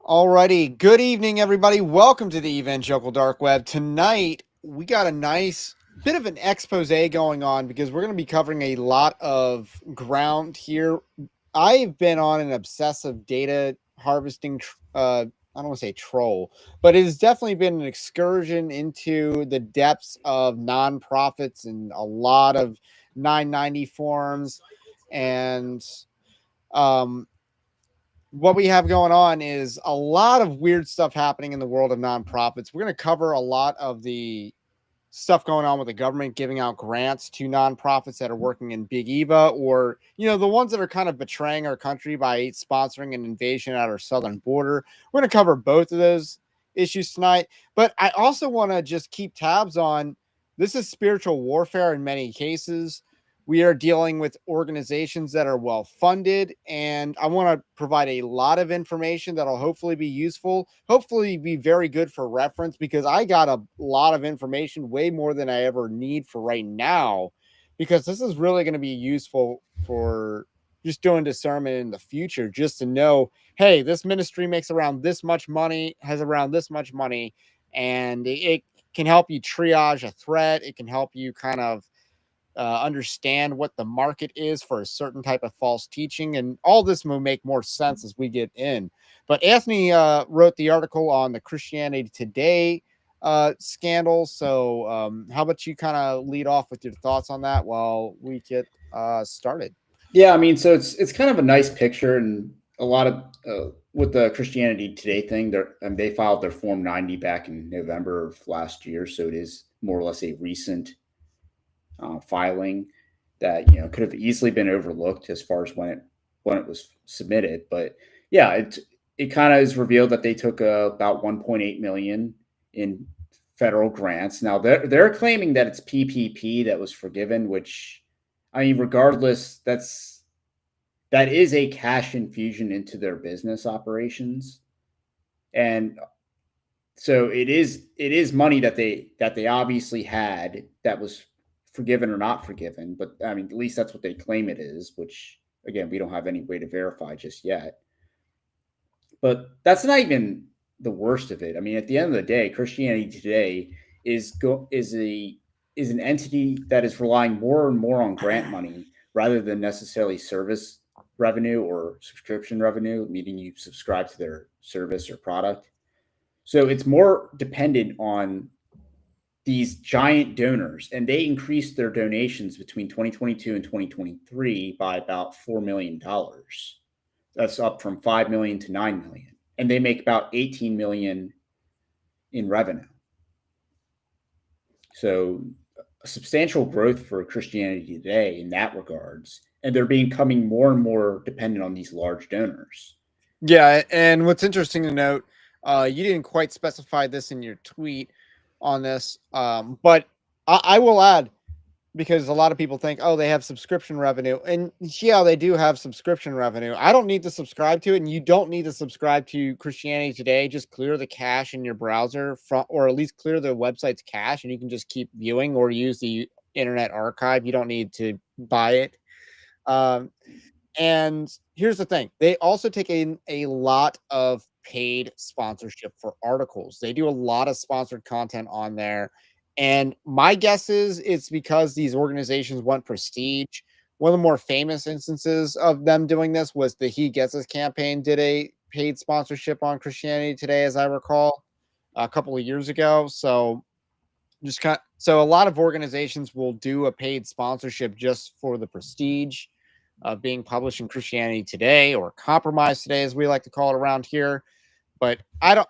Alrighty, good evening, everybody. Welcome to the Evangelical Dark Web. Tonight, we got a nice bit of an expose going on because we're going to be covering a lot of ground here. I've been on an obsessive data harvesting, I don't want to say troll, but it has definitely been an excursion into the depths of nonprofits and a lot of 990 forms and what we have going on is a lot of weird stuff happening in the world of nonprofits. We're going to cover a lot of the stuff going on with the government giving out grants to nonprofits that are working in Mid-Eva, or the ones that are kind of betraying our country by sponsoring an invasion at our southern border. We're going to cover both of those issues tonight, but I also want to just keep tabs on this is spiritual warfare in many cases. We are dealing with organizations that are well funded, and I want to provide a lot of information that'll hopefully be useful, hopefully be very good for reference, because I got a lot of information, way more than I ever need for right now, because this is really going to be useful for just doing discernment in the future, just to know, hey, this ministry makes around this much money, has around this much money, and it can help you triage a threat. It can help you kind of understand what the market is for a certain type of false teaching. And all this will make more sense as we get in. But Anthony wrote the article on the Christianity Today scandal. So how about you kind of lead off with your thoughts on that while we get started? Yeah, I mean, so it's kind of a nice picture, and a lot of with the Christianity Today thing, they filed their Form 90 back in November of last year, so it is more or less a recent filing that could have easily been overlooked as far as when it was submitted. But yeah, it kind of is revealed that they took about 1.8 million in federal grants. Now they're claiming that it's PPP that was forgiven, which, I mean, regardless, that is a cash infusion into their business operations, and so it is money that they obviously had that was forgiven or not forgiven. But I mean, at least that's what they claim it is, which again we don't have any way to verify just yet. But that's not even the worst of it. I mean, at the end of the day, Christianity Today is an entity that is relying more and more on grant money rather than necessarily service revenue or subscription revenue, meaning you subscribe to their service or product. So it's more dependent on these giant donors, and they increased their donations between 2022 and 2023 by about $4 million. That's up from 5 million to 9 million, and they make about 18 million in revenue. So a substantial growth for Christianity Today in that regards, and they're becoming more and more dependent on these large donors. Yeah, and what's interesting to note, you didn't quite specify this in your tweet on this, but I will add, because a lot of people think, oh, they have subscription revenue. And yeah, they do have subscription revenue. I don't need to subscribe to it, and you don't need to subscribe to Christianity Today. Just clear the cache in your browser, or at least clear the website's cache, and you can just keep viewing or use the Internet Archive. You don't need to buy it. And here's the thing. They also take in a lot of paid sponsorship for articles. They do a lot of sponsored content on there. And my guess is it's because these organizations want prestige. One of the more famous instances of them doing this was the He Gets Us campaign did a paid sponsorship on Christianity Today, as I recall, a couple of years ago. So so a lot of organizations will do a paid sponsorship just for the prestige of being published in Christianity Today, or Compromise Today, as we like to call it around here. But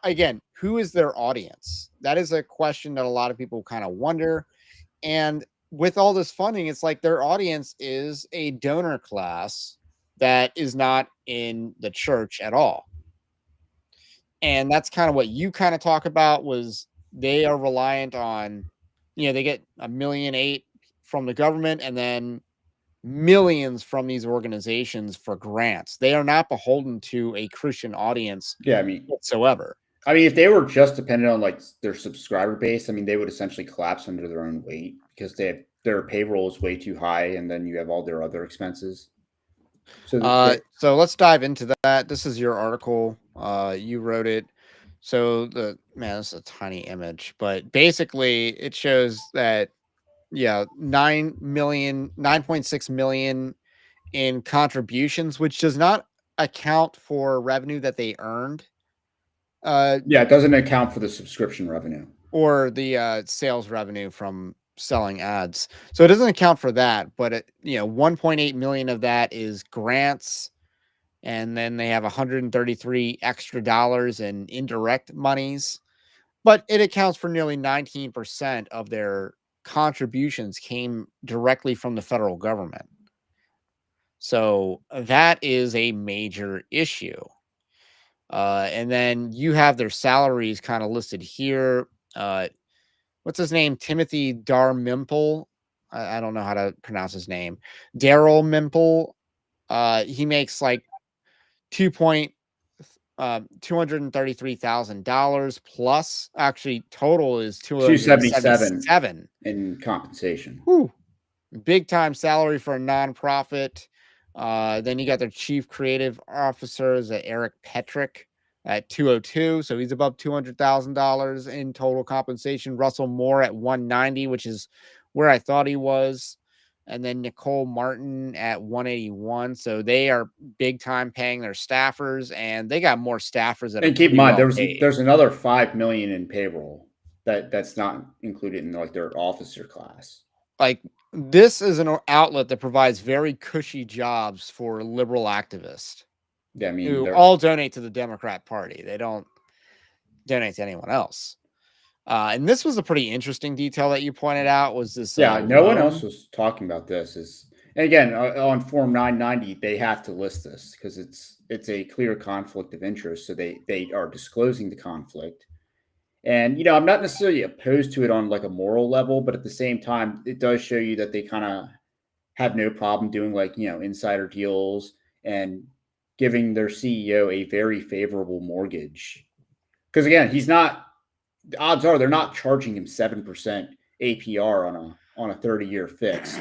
again, who is their audience? That is a question that a lot of people kind of wonder. And with all this funding, it's like their audience is a donor class that is not in the church at all. And that's kind of what you kind of talk about, was they are reliant on, they get $1.8 million from the government, and then millions from these organizations for grants. They are not beholden to a Christian audience Yeah, I mean, whatsoever. if they were just dependent on like their subscriber base, I mean, they would essentially collapse under their own weight because their payroll is way too high, and then you have all their other expenses. So So let's dive into that. This is your article. You wrote it. So this is a tiny image, but basically it shows that 9.6 million in contributions, which does not account for revenue that they earned, yeah, it doesn't account for the subscription revenue. or the sales revenue from selling ads. So it doesn't account for that, but 1.8 million of that is grants, and then they have 133 extra dollars in indirect monies, but it accounts for nearly 19% of their contributions came directly from the federal government. So that is a major issue. And then you have their salaries kind of listed here. What's his name? Timothy Darmimple. I don't know how to pronounce his name. Daryl Mimple. He makes like two point $233,000 plus. Actually, total is 277 277. in compensation. Whew. Big time salary for a nonprofit. Then you got their chief creative officer is Eric Petrick at 202, so he's above $200,000 in total compensation. Russell Moore at 190, which is where I thought he was, and then Nicole Martin at 181. So they are big time paying their staffers, and they got more staffers that are And keep in pretty mind, well paid. there's another 5 million in payroll that's not included in like their officer class. Like, this is an outlet that provides very cushy jobs for liberal activists Yeah, I mean, who they're all donate to the Democrat Party. They don't donate to anyone else. And this was a pretty interesting detail that you pointed out, was this yeah. No one else loan. was talking about this. And again, on Form 990, they have to list this because it's a clear conflict of interest. So they are disclosing the conflict. And I'm not necessarily opposed to it on like a moral level, but at the same time, it does show you that they kind of have no problem doing like insider deals and giving their CEO a very favorable mortgage. Because again, he's not. The odds are they're not charging him 7% APR on a 30-year fix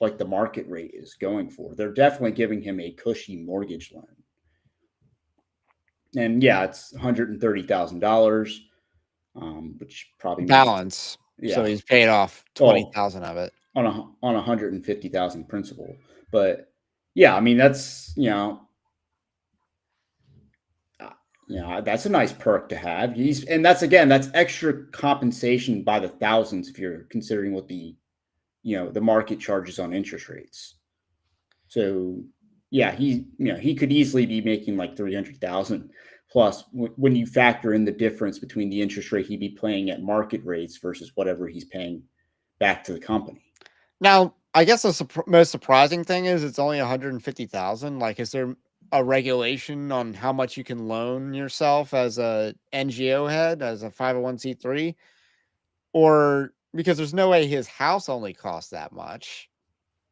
like the market rate is going for. They're definitely giving him a cushy mortgage loan. And yeah, it's $130,000, which probably means Balance. So yeah. he's paid off Oh, 20,000 of it. on 150,000 principal. But yeah, I mean that's a nice perk to have. And that's extra compensation by the thousands if you're considering what the market charges on interest rates. So yeah, he could easily be making like 300,000 plus when you factor in the difference between the interest rate he'd be paying at market rates versus whatever he's paying back to the company. Now, I guess the most surprising thing is it's only 150,000. Like, is there a regulation on how much you can loan yourself as a NGO head, as a 501c3? Or because there's no way his house only costs that much.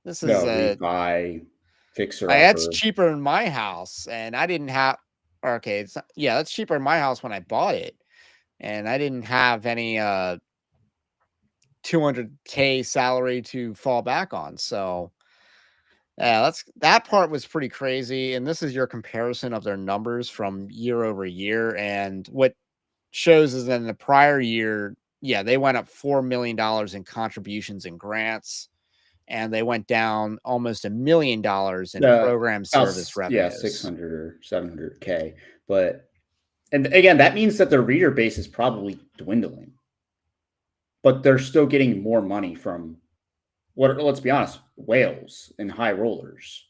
This is No, a refi, fixer That's upper. cheaper in my house, and I didn't have. Okay, that's cheaper in my house when I bought it, and I didn't have any 200K salary to fall back on. So yeah, that part was pretty crazy. And this is your comparison of their numbers from year over year, and what shows is that in the prior year, they went up $4 million in contributions and grants, and they went down almost $1 million in program service Yeah, revenues. 600 or 700K. But, and again, that means that their reader base is probably dwindling, but they're still getting more money from let's be honest, whales and high rollers.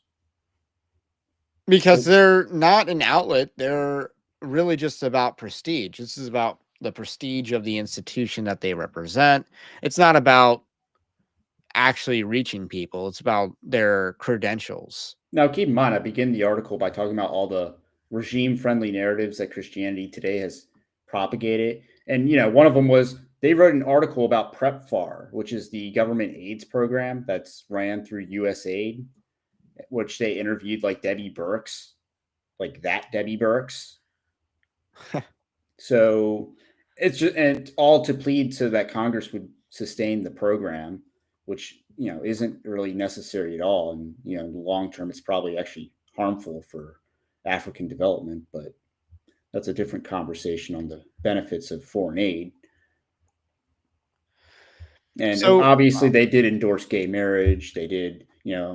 Because they're not an outlet, they're really just about prestige. This is about the prestige of the institution that they represent. It's not about actually reaching people, it's about their credentials. Now, keep in mind, I begin the article by talking about all the regime friendly narratives that Christianity Today has propagated. And, one of them was they wrote an article about PrepFAR, which is the government AIDS program that's ran through USAID, which they interviewed like Debbie Burks, like that Debbie Burks. So it's just, and all to plead so that Congress would sustain the program, which isn't really necessary at all. And in the long term, it's probably actually harmful for African development, but that's a different conversation on the benefits of foreign aid. And So obviously they did endorse gay marriage. They did,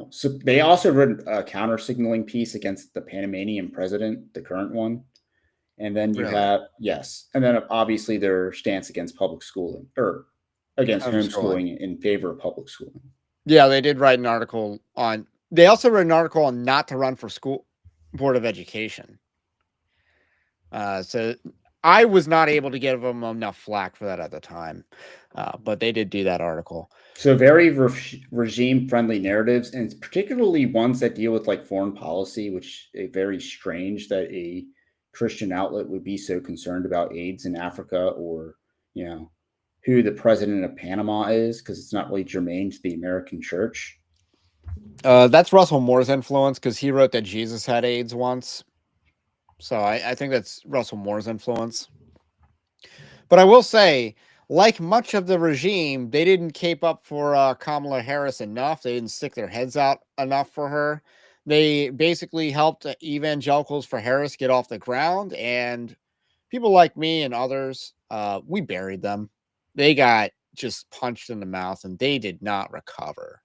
so they also wrote a counter signaling piece against the Panamanian president, the current one. And then you really, have, yes. And then obviously their stance against public schooling or against homeschooling. homeschooling in favor of public schooling. Yeah, they did write an article on. They also wrote an article on not to run for school board of education. So I was not able to give them enough flack for that at the time, but they did do that article. So very regime-friendly narratives, and particularly ones that deal with like foreign policy, which is very strange that a Christian outlet would be so concerned about AIDS in Africa, or who the president of Panama is, because it's not really germane to the American church. That's Russell Moore's influence because he wrote that Jesus had AIDS once. So I think that's Russell Moore's influence. But I will say, like much of the regime, they didn't cape up for Kamala Harris enough. They didn't stick their heads out enough for her. They basically helped evangelicals for Harris get off the ground, and people like me and others, we buried them. They got just punched in the mouth, and they did not recover.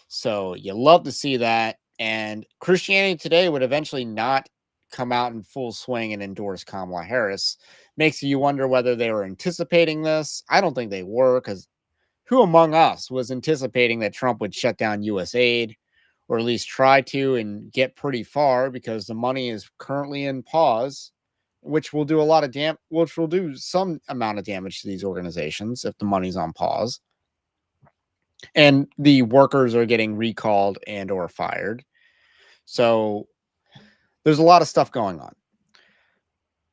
So you love to see that. And Christianity Today would eventually not come out in full swing and endorse Kamala Harris. Makes you wonder whether they were anticipating this. I don't think they were, because who among us was anticipating that Trump would shut down U.S. aid, or at least try to, and get pretty far, because the money is currently in pause, which will do a lot of which will do some amount of damage to these organizations if the money's on pause. And the workers are getting recalled and or fired. So there's a lot of stuff going on.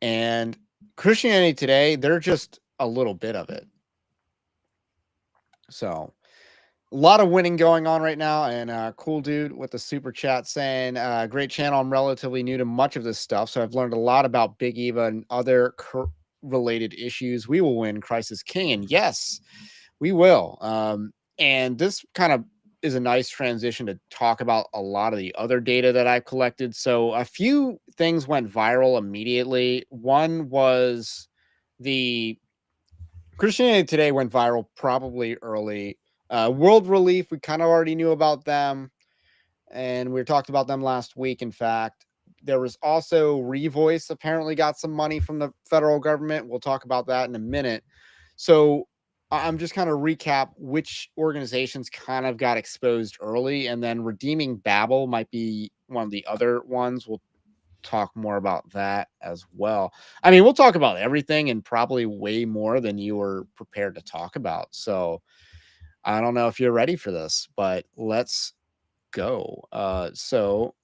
And Christianity Today, they're just a little bit of it. So a lot of winning going on right now. And cool dude with the super chat saying, great channel. I'm relatively new to much of this stuff, so I've learned a lot about Big Eva and other related issues. We will win. Christ is King. And yes, we will. And this kind of is a nice transition to talk about a lot of the other data that I've collected. So a few things went viral immediately. One was the Christianity Today went viral probably early. World Relief, we kind of already knew about them, and we talked about them last week. In fact, there was also Revoice apparently got some money from the federal government. We'll talk about that in a minute. So I'm just kind of recap which organizations kind of got exposed early, and then Redeeming Babel might be one of the other ones. We'll talk more about that as well. I mean, we'll talk about everything and probably way more than you were prepared to talk about. So I don't know if you're ready for this, but let's go. So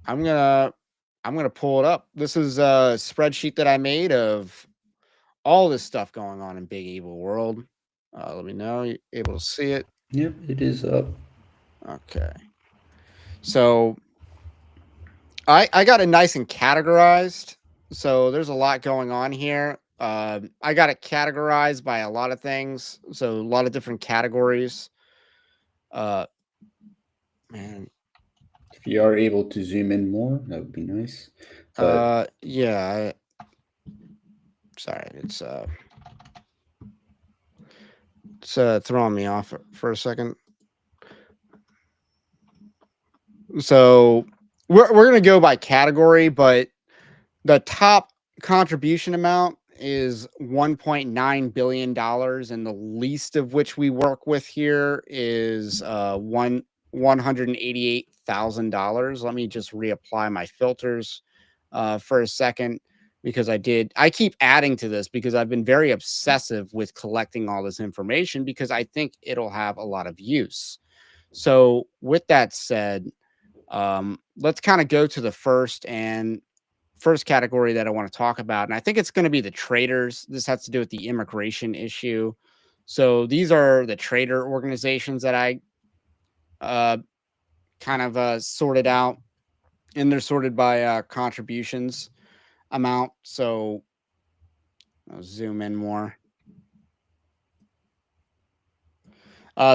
I'm gonna pull it up. This is a spreadsheet that I made of all this stuff going on in Big Evil World. Let me know you're able to see it. Yep, it is up. Okay. So I got it nice and categorized. So there's a lot going on here. I got it categorized by a lot of things. So a lot of different categories. Man. If you are able to zoom in more, that would be nice. But Yeah. Sorry, it's throwing me off for a second. So we're gonna go by category, but the top contribution amount is $1.9 billion, and the least of which we work with here is $188,000. Let me just reapply my filters for a second, because I keep adding to this because I've been very obsessive with collecting all this information because I think it'll have a lot of use. So with that said, let's kind of go to the first category that I want to talk about. And I think it's going to be the traders. This has to do with the immigration issue. So these are the trader organizations that I kind of sorted out, and they're sorted by contributions amount. So I'll zoom in more.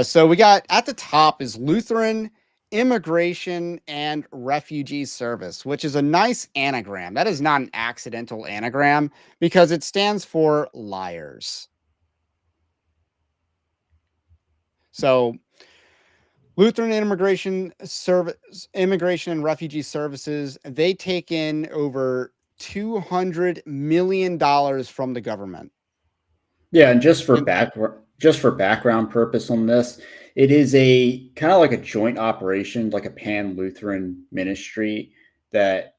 So we got at the top is Lutheran Immigration and Refugee Service, which is a nice anagram. That is not an accidental anagram because it stands for liars. So, Lutheran Immigration and Refugee Services, they take in over $200 million from the government. Yeah, and And just for background purpose on this, it is a kind of like a joint operation, like a pan Lutheran ministry that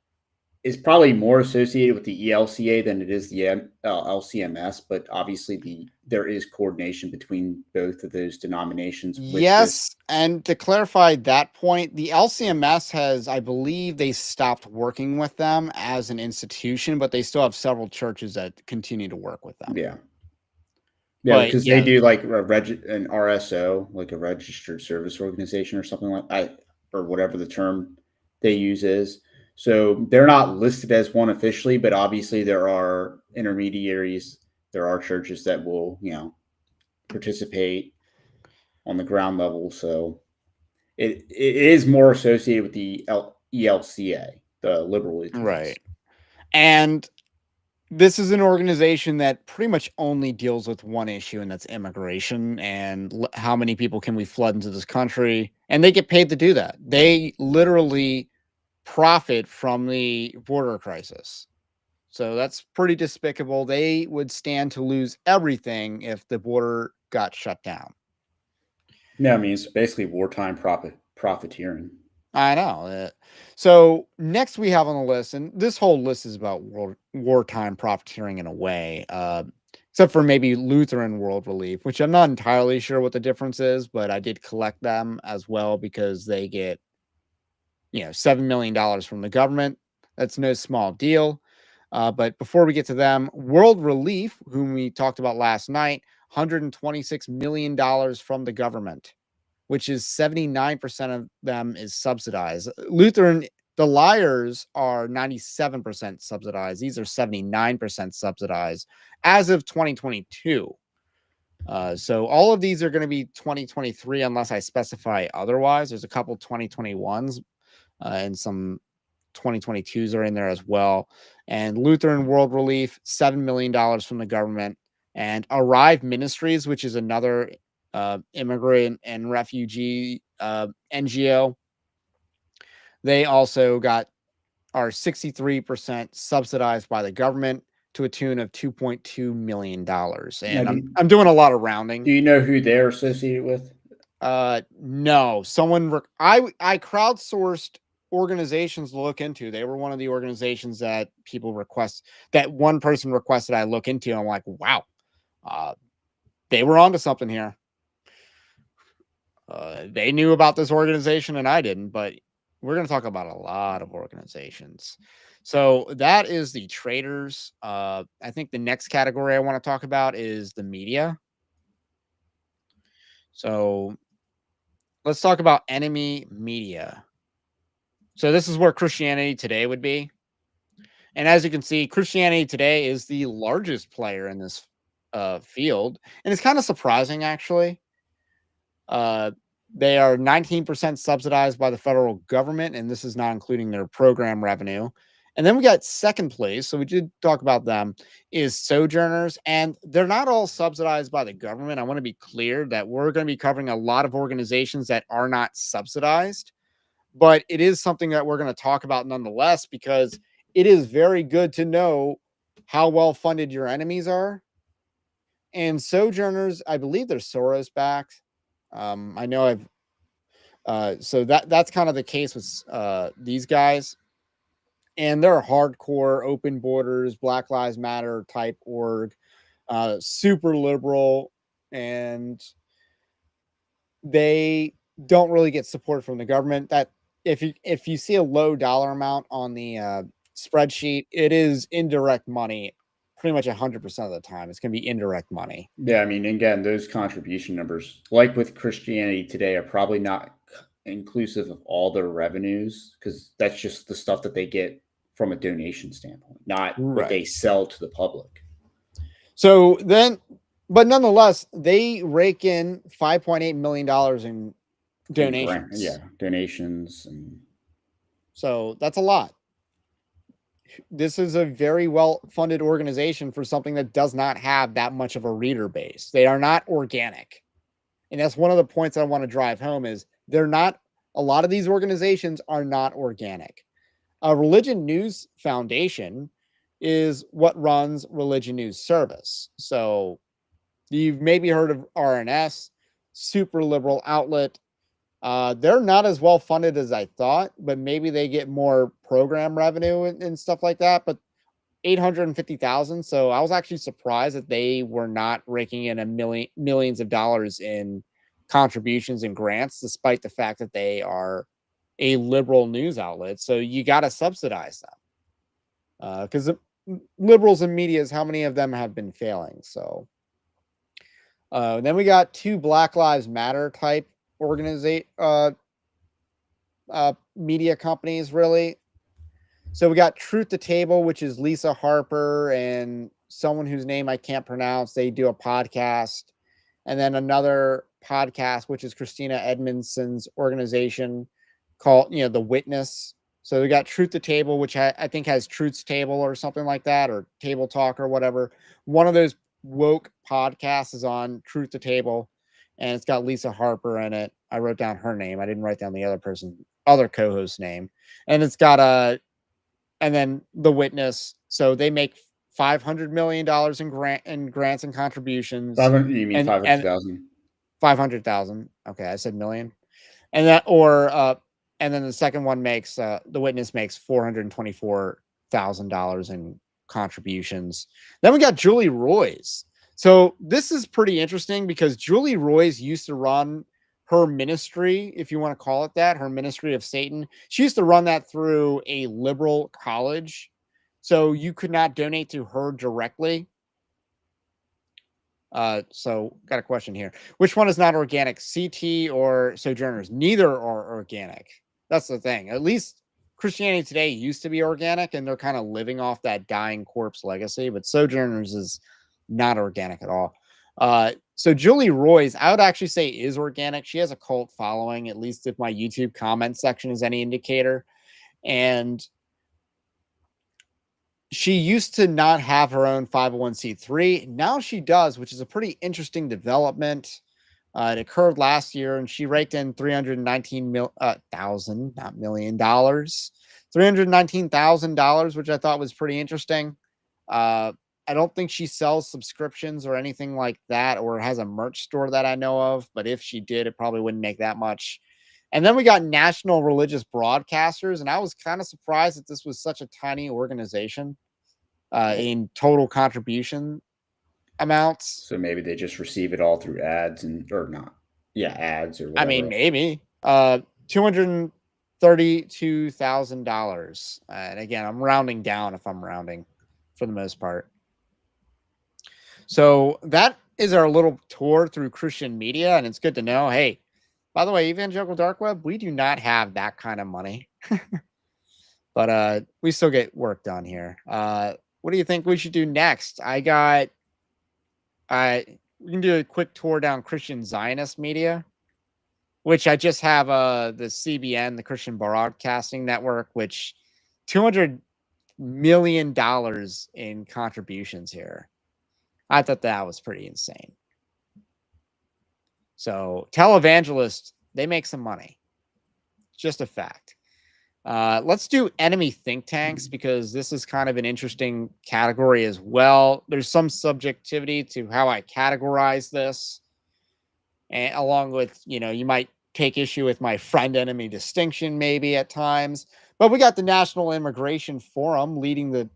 is probably more associated with the ELCA than it is the LCMS, but obviously there is coordination between both of those denominations with this. yes, and to clarify that point, the LCMS has, I believe, they stopped working with them as an institution, but they still have several churches that continue to work with them. Yeah. Yeah, But because they yeah, do like an RSO, like a registered service organization or something like that, or whatever the term they use is. So they're not listed as one officially, but obviously there are intermediaries, there are churches that will, participate on the ground level. So it is more associated with the ELCA, the Liberal Lutherans. right. And this is an organization that pretty much only deals with one issue, and that's immigration and how many people can we flood into this country. And they get paid to do that. They literally profit from the border crisis. So that's pretty despicable. They would stand to lose everything if the border got shut down. Yeah, I mean, it's basically wartime profiteering. I know. So next we have on the list, and this whole list is about wartime profiteering in a way, except for maybe Lutheran World Relief, which I'm not entirely sure what the difference is, but I did collect them as well because they get, $7 million from the government. That's no small deal. But before we get to them, World Relief, whom we talked about last night, $126 million from the government, which is 79% of them is subsidized. Lutheran, the liars are 97% subsidized. These are 79% subsidized as of 2022. So all of these are going to be 2023 unless I specify otherwise. There's a couple 2021s and some 2022s are in there as well. And Lutheran World Relief, $7 million from the government. And Arrive Ministries, which is another immigrant and refugee NGO, they also are 63% subsidized by the government to a tune of $2.2 million. Now, And I'm doing a lot of rounding. do you know who they're associated with? No, I crowdsourced organizations to look into. They were one of the organizations that that one person requested I look into. And I'm like, wow, they were onto something here. They knew about this organization and I didn't, but we're going to talk about a lot of organizations. So that is the traders. I think the next category I want to talk about is the media. So let's talk about enemy media. So this is where Christianity Today would be. And as you can see, Christianity Today is the largest player in this field. And it's kind of surprising, actually. Uh, they are 19% subsidized by the federal government, and this is not including their program revenue. And then we got second place, so we did talk about them, is Sojourners, and they're not all subsidized by the government. I want to be clear that we're going to be covering a lot of organizations that are not subsidized, but it is something that we're going to talk about nonetheless because it is very good to know how well funded your enemies are. And Sojourners, I believe they're Soros backed. I know so that's kind of the case with these guys, and they're hardcore open borders, Black Lives Matter type org, super liberal, and they don't really get support from the government. That if you see a low dollar amount on the spreadsheet, it is indirect money. Pretty much 100% of the time, it's going to be indirect money. Yeah, I mean, again, those contribution numbers, like with Christianity Today, are probably not inclusive of all their revenues because that's just the stuff that they get from a donation standpoint, not what they sell to the public. So then, but nonetheless, they rake in $5.8 million in donations. Donations. And So that's a lot. This is a very well-funded organization for something that does not have that much of a reader base. They are not organic. And that's one of the points I want to drive home is they're not, a lot of these organizations are not organic. A Religion News Foundation is what runs Religion News Service. So you've maybe heard of RNS, super liberal outlet. They're not as well funded as I thought, but maybe they get more program revenue and stuff like that. But 850,000. So I was actually surprised that they were not raking in millions of dollars in contributions and grants, despite the fact that they are a liberal news outlet. So you got to subsidize them because liberals and medias, how many of them have been failing? So then we got two Black Lives Matter type media companies, really. So we got Truth to Table, which is Lisa Harper and someone whose name I can't pronounce. They do a podcast. And then another podcast, which is Christina Edmondson's organization called, The Witness. So we got Truth to Table, which I think has Truth's Table or something like that, or Table Talk or whatever. One of those woke podcasts is on Truth to Table, and it's got Lisa Harper in it. I wrote down her name. I didn't write down the other co-host's name. And it's got and then The Witness. So they make $500 million in grants and contributions. 500, you mean 500,000? 500,000. Okay, I said million. And then the second one makes The Witness makes $424,000 in contributions. Then we got Julie Roys. So this is pretty interesting because Julie Roys used to run her ministry, if you want to call it that, her ministry of Satan. She used to run that through a liberal college. So you could not donate to her directly. So got a question here. Which one is not organic, CT or Sojourners? Neither are organic. That's the thing. At least Christianity Today used to be organic, and they're kind of living off that dying corpse legacy, but Sojourners is not organic at all. So Julie Roys, I would actually say is organic. She has a cult following, at least if my YouTube comment section is any indicator. And she used to not have her own 501c3. Now she does, which is a pretty interesting development. It occurred last year, and she raked in $319,000, which I thought was pretty interesting. I don't think she sells subscriptions or anything like that, or has a merch store that I know of. But if she did, it probably wouldn't make that much. And then we got National Religious Broadcasters, and I was kind of surprised that this was such a tiny organization in total contribution amounts. So maybe they just receive it all through ads or not. Yeah, ads or whatever. I mean, maybe. $232,000. And again, I'm rounding down if I'm rounding for the most part. So that is our little tour through Christian media, and it's good to know. Hey, by the way, Evangelical Dark Web, we do not have that kind of money. But we still get work done here. What do you think we should do next? We can do a quick tour down Christian Zionist media, which I just have the CBN, the Christian Broadcasting Network, which $200 million in contributions here. I thought that was pretty insane. So televangelists, they make some money. Just a fact. Let's do enemy think tanks, because this is kind of an interesting category as well. There's some subjectivity to how I categorize this. And along with, you might take issue with my friend enemy distinction maybe at times. But we got the National Immigration Forum leading the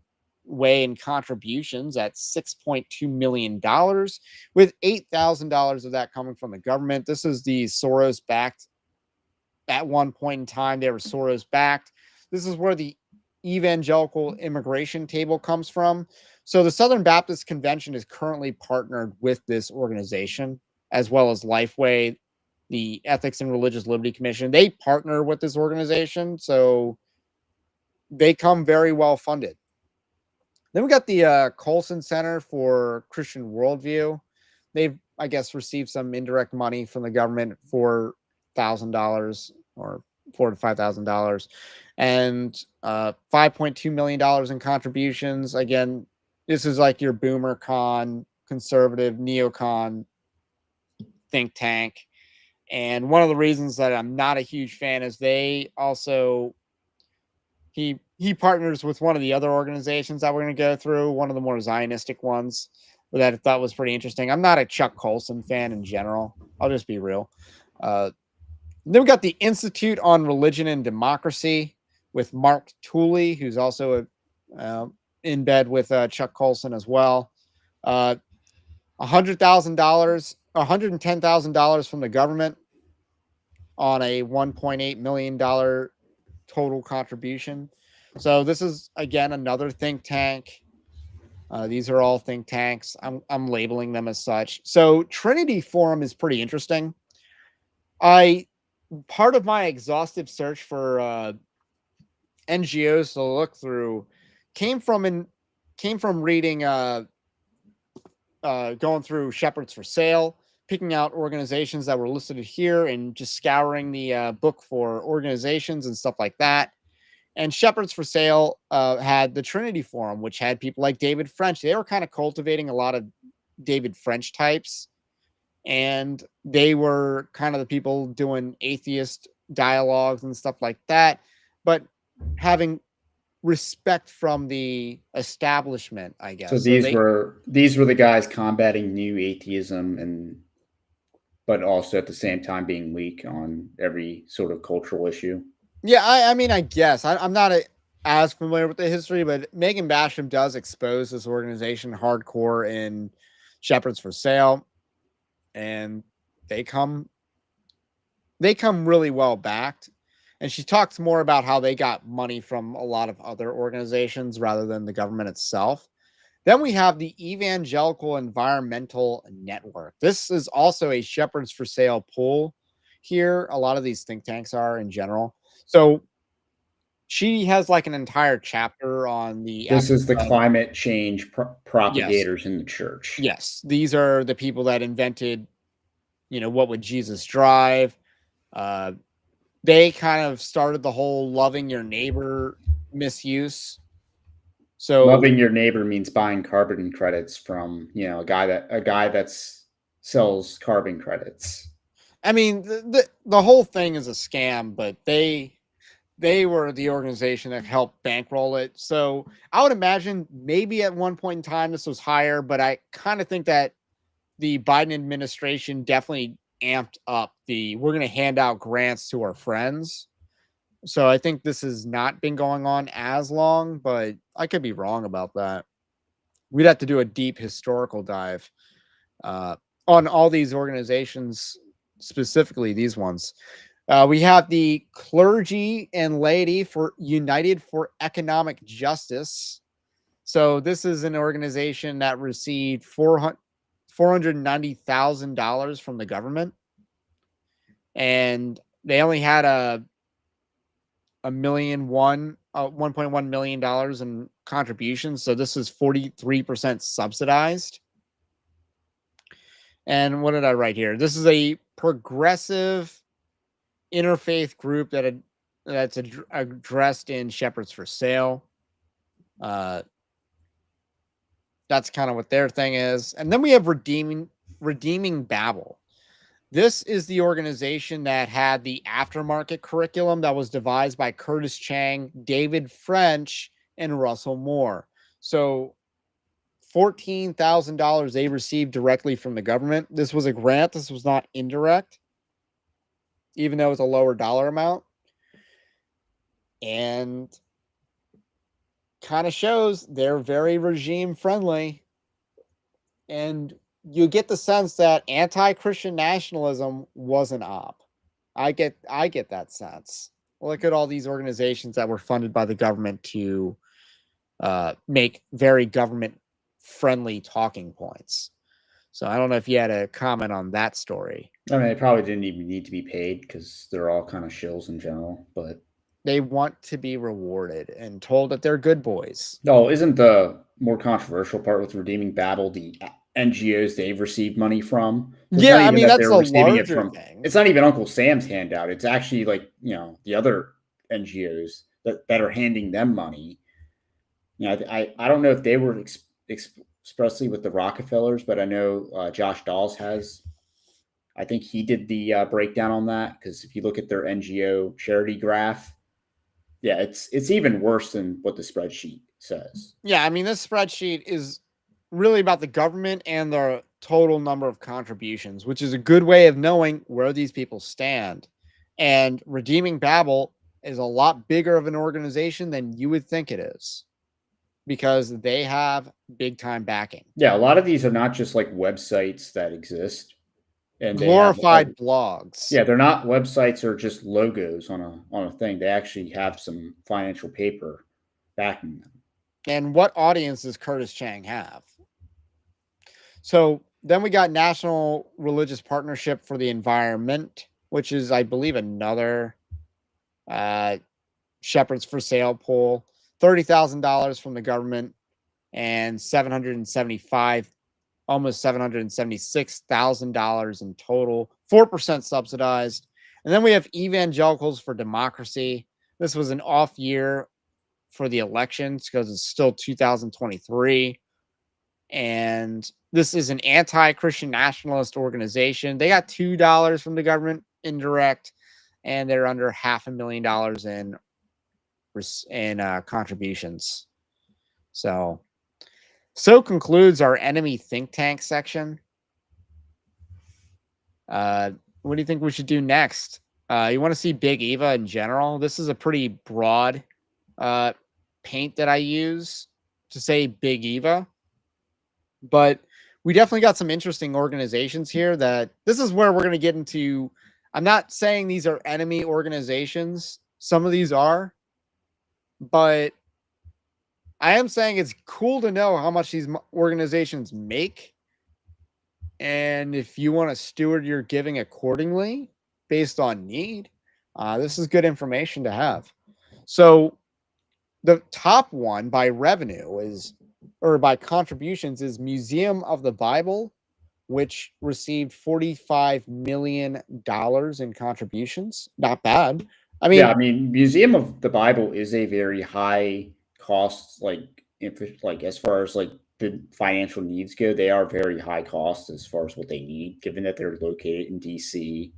way in contributions at $6.2 million, with $8,000 of that coming from the government. This is the Soros backed. At one point in time, they were Soros backed. This is where the Evangelical Immigration Table comes from. So the Southern Baptist Convention is currently partnered with this organization, as well as Lifeway, the Ethics and Religious Liberty Commission. They partner with this organization, so they come very well funded. Then we got the Colson Center for Christian Worldview. They've, I guess, received some indirect money from the government for $4,000 or $4,000 to $5,000, and $5.2 million in contributions. Again, this is like your boomer con, conservative, neocon think tank. And one of the reasons that I'm not a huge fan is they also he partners with one of the other organizations that we're going to go through, one of the more Zionistic ones that I thought was pretty interesting. I'm not a Chuck Colson fan in general. I'll just be real. Then we got the Institute on Religion and Democracy with Mark Tooley, who's also in bed with Chuck Colson as well. $100,000, $110,000 from the government on a $1.8 million total contribution. So this is, again, another think tank. These are all think tanks. I'm labeling them as such. So Trinity Forum is pretty interesting. Part of my exhaustive search for NGOs to look through came from reading going through Shepherds for Sale, picking out organizations that were listed here, and just scouring the book for organizations and stuff like that. And Shepherds for Sale had the Trinity Forum, which had people like David French. They were kind of cultivating a lot of David French types, and they were kind of the people doing atheist dialogues and stuff like that, but having respect from the establishment, I guess. So these were the guys combating new atheism, but also at the same time being weak on every sort of cultural issue. Yeah, I mean, I guess I'm not as familiar with the history, but Megan Basham does expose this organization hardcore in Shepherds for Sale, and they come really well backed. And she talks more about how they got money from a lot of other organizations rather than the government itself. Then we have the Evangelical Environmental Network. This is also a Shepherds for Sale pool here. A lot of these think tanks are in general. So she has like an entire chapter on the. This is the climate change propagators yes. in the church. Yes, these are the people that invented, what would Jesus drive? They kind of started the whole loving your neighbor misuse. So loving your neighbor means buying carbon credits from a guy that sells carbon credits. I mean, the whole thing is a scam, but they were the organization that helped bankroll it. So I would imagine maybe at one point in time this was higher, but I kind of think that the Biden administration definitely amped up we're going to hand out grants to our friends. So I think this has not been going on as long, but I could be wrong about that. We'd have to do a deep historical dive on all these organizations, specifically these ones. We have the Clergy and Laity for United for Economic Justice. So this is an organization that received $490,000 from the government, and they only had $1.1 million in contributions. So this is 43% subsidized. And what did I write here? This is a progressive interfaith group that's addressed in Shepherds for Sale. That's kind of what their thing is. And then we have Redeeming Babel. This is the organization that had the aftermarket curriculum that was devised by Curtis Chang, David French, and Russell Moore. So $14,000 they received directly from the government. This was a grant. This was not indirect, even though it was a lower dollar amount. And kind of shows they're very regime friendly. And you get the sense that anti-Christian nationalism was an op. I get that sense. Look at all these organizations that were funded by the government to make very government-friendly talking points. So I don't know if you had a comment on that story. I mean, they probably didn't even need to be paid because they're all kind of shills in general, but they want to be rewarded and told that they're good boys. No, isn't the more controversial part with Redeeming Babel the NGOs they've received money from. So it's Yeah, not I even mean that that's they're a receiving it larger from. thing. It's not even Uncle Sam's handout. It's actually like the other NGOs that are handing them money. I don't know if they were expressly with the Rockefellers, but I know Josh Dawes has. I think he did the breakdown on that because if you look at their NGO charity graph, yeah, it's even worse than what the spreadsheet says. Yeah, I mean this spreadsheet is really about the government and the total number of contributions, which is a good way of knowing where these people stand. And Redeeming Babel is a lot bigger of an organization than you would think it is because they have big time backing. Yeah, a lot of these are not just like websites that exist, and they have Glorified blogs. yeah, they're not websites or just logos on a thing. They actually have some financial paper backing them. And what audience does Curtis Chang have? So then we got National Religious Partnership for the Environment, which is, I believe, another Shepherds for Sale poll. $30,000 from the government and 775, almost $776,000 in total. 4% subsidized. And then we have Evangelicals for Democracy. This was an off year for the elections because it's still 2023. And this is an anti-Christian nationalist organization. They got $2 from the government indirect, and they're under $500,000 in contributions. So concludes our enemy think tank section. What do you think we should do next? You want to see Mid-Eva in general? This is a pretty broad paint that I use to say Mid-Eva. But we definitely got some interesting organizations here that this is where we're going to get into. I'm not saying these are enemy organizations. Some of these are, but I am saying it's cool to know how much these organizations make. And if you want to steward your giving accordingly based on need, this is good information to have. So the top one by revenue or by contributions is Museum of the Bible, which received $45 million in contributions. Not bad. I Yeah, mean, I mean, Museum of the Bible is a very high cost, like as far as like the financial needs go, they are very high cost as far as what they need, given that they're located in DC.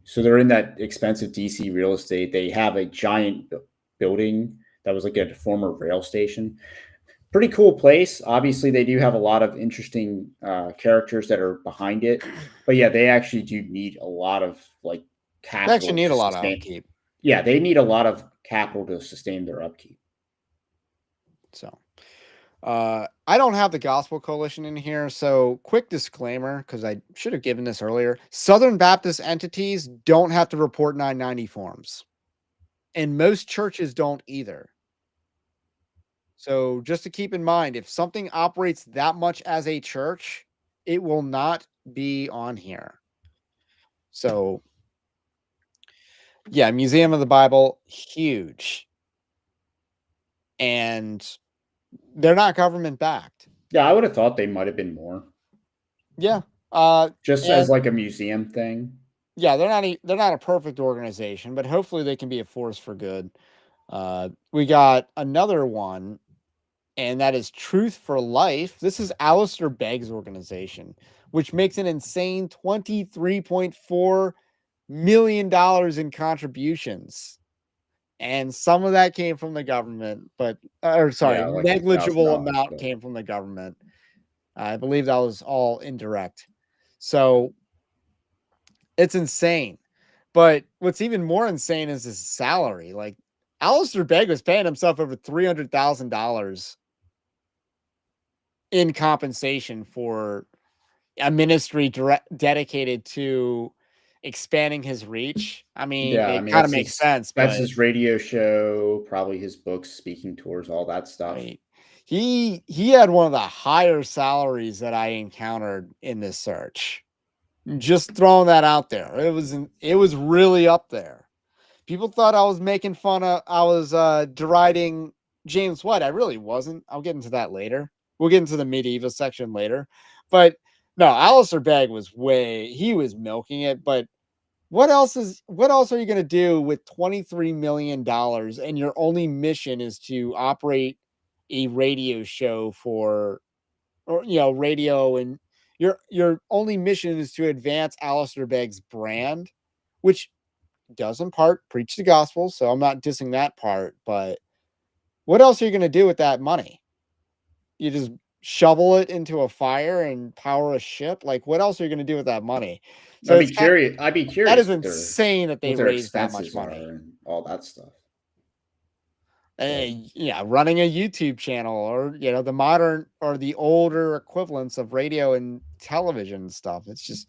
So they're in that expensive DC real estate. They have a giant building that was like a former rail station. Pretty cool place. Obviously, they do have a lot of interesting characters that are behind it, but yeah, they actually do need a lot of like they actually capital need to a lot of sustain. upkeep. Yeah, they need a lot of capital to sustain their upkeep. So I don't have the Gospel Coalition in here. So quick disclaimer, because I should have given this earlier. Southern Baptist entities don't have to report 990 forms. And most churches don't either. So just to keep in mind, if something operates that much as a church, it will not be on here. So yeah, Museum of the Bible, huge. And they're not government backed. Yeah, I would have thought they might have been more, Yeah. just as And like a museum thing. yeah, they're not a perfect organization, but hopefully they can be a force for good. We got another one, and that is Truth for Life. This is Alistair Begg's organization, which makes an insane $23.4 million in contributions. And some of that came from the government, but Yeah, like negligible $1,000, amount but came from the government. I believe that was all indirect. So it's insane. But what's even more insane is his salary. Like Alistair Begg was paying himself over $300,000 in compensation for a ministry dedicated to expanding his reach. I mean, yeah, I it mean kind of makes sense, that's but his radio show, probably his books, speaking tours, all that I stuff. mean, he had one of the higher salaries that I encountered in this search. Just throwing that out there. It was really up there. People thought I was making fun of I was deriding James White. I really wasn't. I'll get into that later. We'll get into the Mid-Eva section later. But No, Alistair Begg he was milking it, but what else are you going to do with $23 million and your only mission is to operate a radio show radio, and your only mission is to advance Alistair Begg's brand, which does in part preach the gospel, so I'm not dissing that part, but what else are you going to do with that money? You just shovel it into a fire and power a ship? Like, what else are you going to do with that money? So I'd be that curious is insane that they what their raised that much expenses money. are and all that stuff. Yeah, running a YouTube channel, or the modern or the older equivalents of radio and television stuff. It's just,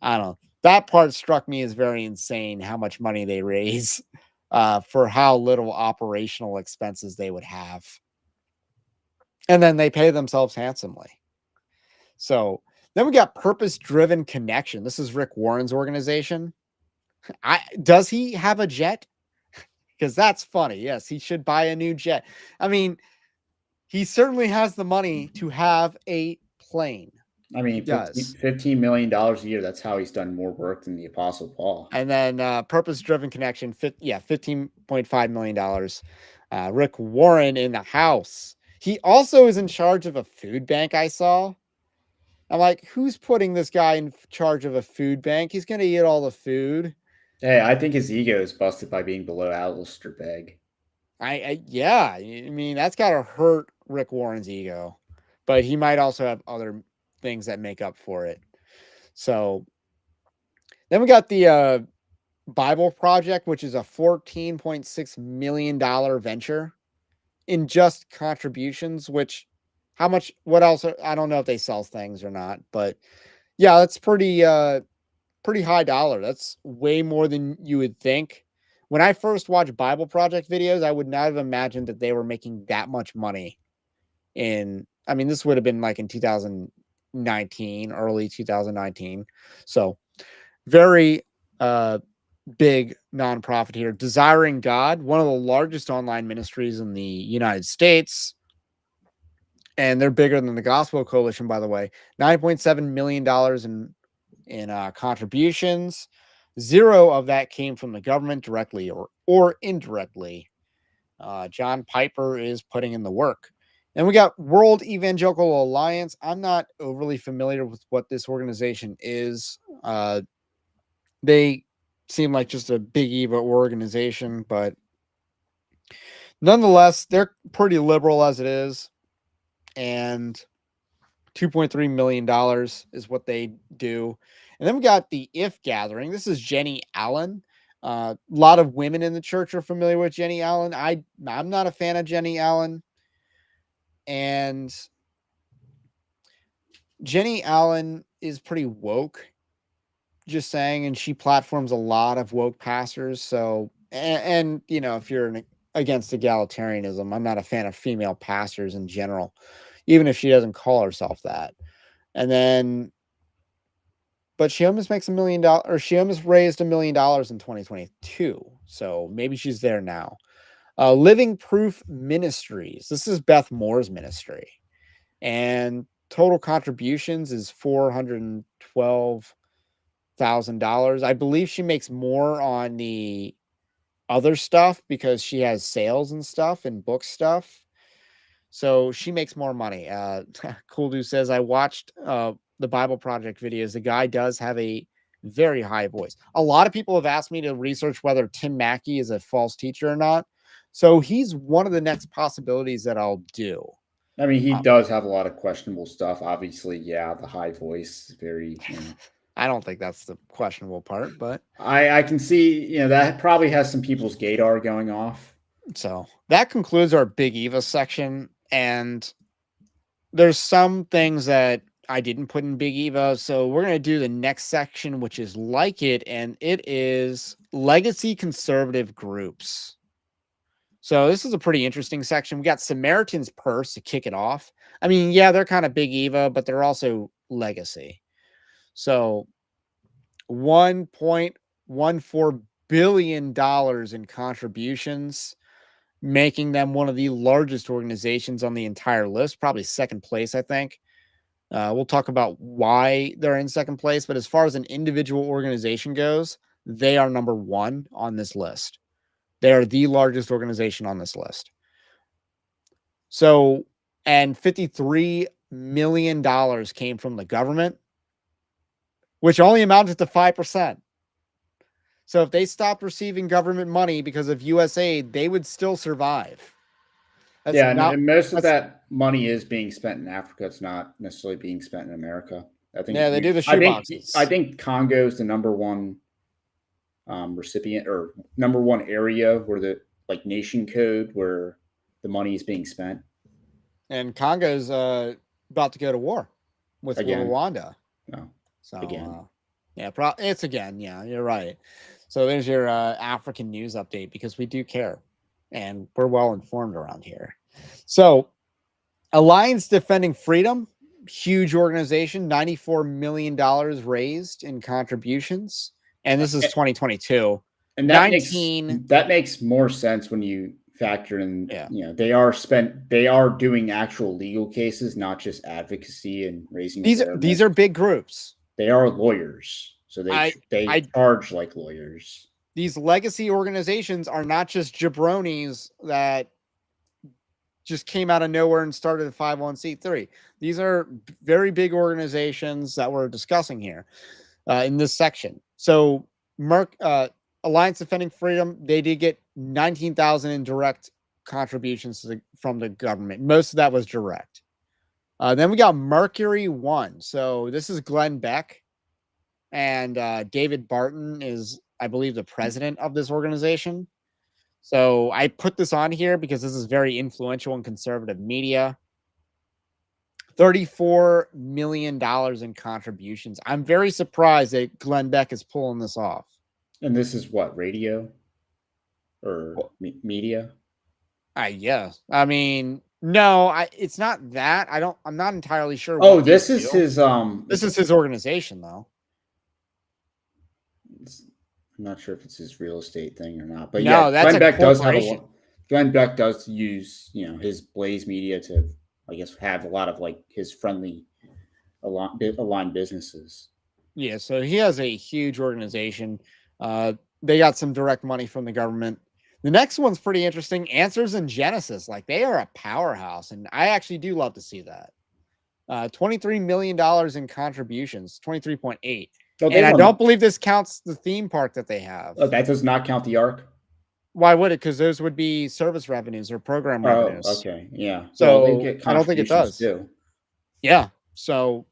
I don't know. That part struck me as very insane, how much money they raise for how little operational expenses they would have. And then they pay themselves handsomely. So then we got Purpose Driven Connection. This is Rick Warren's organization. Does he have a jet? Because that's funny. Yes, he should buy a new jet. I mean, he certainly has the money to have a plane. I mean, He does. $15 million a year. That's how he's done more work than the Apostle Paul. And then Purpose Driven Connection, $15.5 million. Rick Warren in the House. He also is in charge of a food bank, I saw. I'm like, who's putting this guy in charge of a food bank? He's going to eat all the food. Hey, I think his ego is busted by being below Alistair Begg. Yeah. I mean, that's got to hurt Rick Warren's ego. But he might also have other things that make up for it. So then we got the Bible Project, which is a $14.6 million venture in just contributions, what else? I don't know if they sell things or not, but yeah, that's pretty high dollar. That's way more than you would think. When I first watched Bible Project videos, I would not have imagined that they were making that much money this would have been like in 2019, early 2019. So very big nonprofit here. Desiring God, one of the largest online ministries in the United States. And they're bigger than the Gospel Coalition, by the way. $9.7 million in contributions. Zero of that came from the government directly or indirectly. John Piper is putting in the work. And we got World Evangelical Alliance. I'm not overly familiar with what this organization is. They seem like just a big Eva organization, but nonetheless, they're pretty liberal as it is. And $2.3 million is what they do. And then we got the If Gathering. This is Jenny Allen. A lot of women in the church are familiar with Jenny Allen. I'm not a fan of Jenny Allen. And Jenny Allen is pretty woke, just saying, and she platforms a lot of woke pastors. So, and if you're against egalitarianism, I'm not a fan of female pastors in general, even if she doesn't call herself that. And then, but she almost makes $1 million, or she almost raised $1 million in 2022. So maybe she's there now. Living Proof Ministries. This is Beth Moore's ministry. And total contributions is $412,000. I believe she makes more on the other stuff because she has sales and stuff and book stuff. So she makes more money. Cool Dude says, I watched the Bible Project videos. The guy does have a very high voice. A lot of people have asked me to research whether Tim Mackey is a false teacher or not. So he's one of the next possibilities that I'll do. I mean, he does have a lot of questionable stuff. Obviously, yeah, the high voice is very. I don't think that's the questionable part, but I can see, that probably has some people's gaydar going off. So that concludes our Big Eva section. And there's some things that I didn't put in Big Eva. So we're going to do the next section, which is like it. And it is legacy conservative groups. So this is a pretty interesting section. We got Samaritan's Purse to kick it off. I mean, yeah, they're kind of Big Eva, but they're also legacy. So $1.14 billion in contributions, making them one of the largest organizations on the entire list, probably second place, I think. We'll talk about why they're in second place, but as far as an individual organization goes, they are number one on this list. They are the largest organization on this list. So, and $53 million came from the government, which only amounted to 5%. So if they stopped receiving government money because of US aid, they would still survive. That's Yeah, not, and most of that's, that money is being spent in Africa. It's not necessarily being spent in America. I think yeah, they do the I shoe think I boxes. think Congo is the number one recipient or number one area where the like nation code where the money is being spent And Congo's about to go to war with again. Rwanda. No, again. So, yeah, it's again. Yeah, you're right. So there's your African news update because we do care and we're well informed around here. So, Alliance Defending Freedom, huge organization, $94 million raised in contributions. And this is 2022. And 19. that makes more sense when you factor in, Yeah. they are doing actual legal cases, not just advocacy and raising These awareness. are big groups. They are lawyers, so they charge like lawyers. These legacy organizations are not just jabronis that just came out of nowhere and started a 501c3. These are very big organizations that we're discussing here in this section. So Alliance Defending Freedom, they did get 19,000 in direct contributions from the government. Most of that was direct. Then we got Mercury One. So this is Glenn Beck, and David Barton is, I believe, the president of this organization. So I put this on here because this is very influential in conservative media. $34 million in contributions. I'm very surprised that Glenn Beck is pulling this off. And this is what, radio or media? Yes. I mean, no, it's not that. I'm not entirely sure. Oh, this is his this is his organization though. I'm not sure if it's his real estate thing or not, but no, yeah, that's Glenn Beck does have Glenn Beck does use, his Blaze Media to, I guess, have a lot of like his friendly aligned businesses. Yeah, so he has a huge organization. They got some direct money from the government. The next one's pretty interesting. Answers in Genesis, like they are a powerhouse, and I actually do love to see that. $23 million in contributions, 23.8. Oh, and I don't believe this counts the theme park that they have. Oh, that does not count the Ark? Why would it? Because those would be service revenues or program revenues. Oh, okay. Yeah. So well, I don't think it does. Too. Yeah. So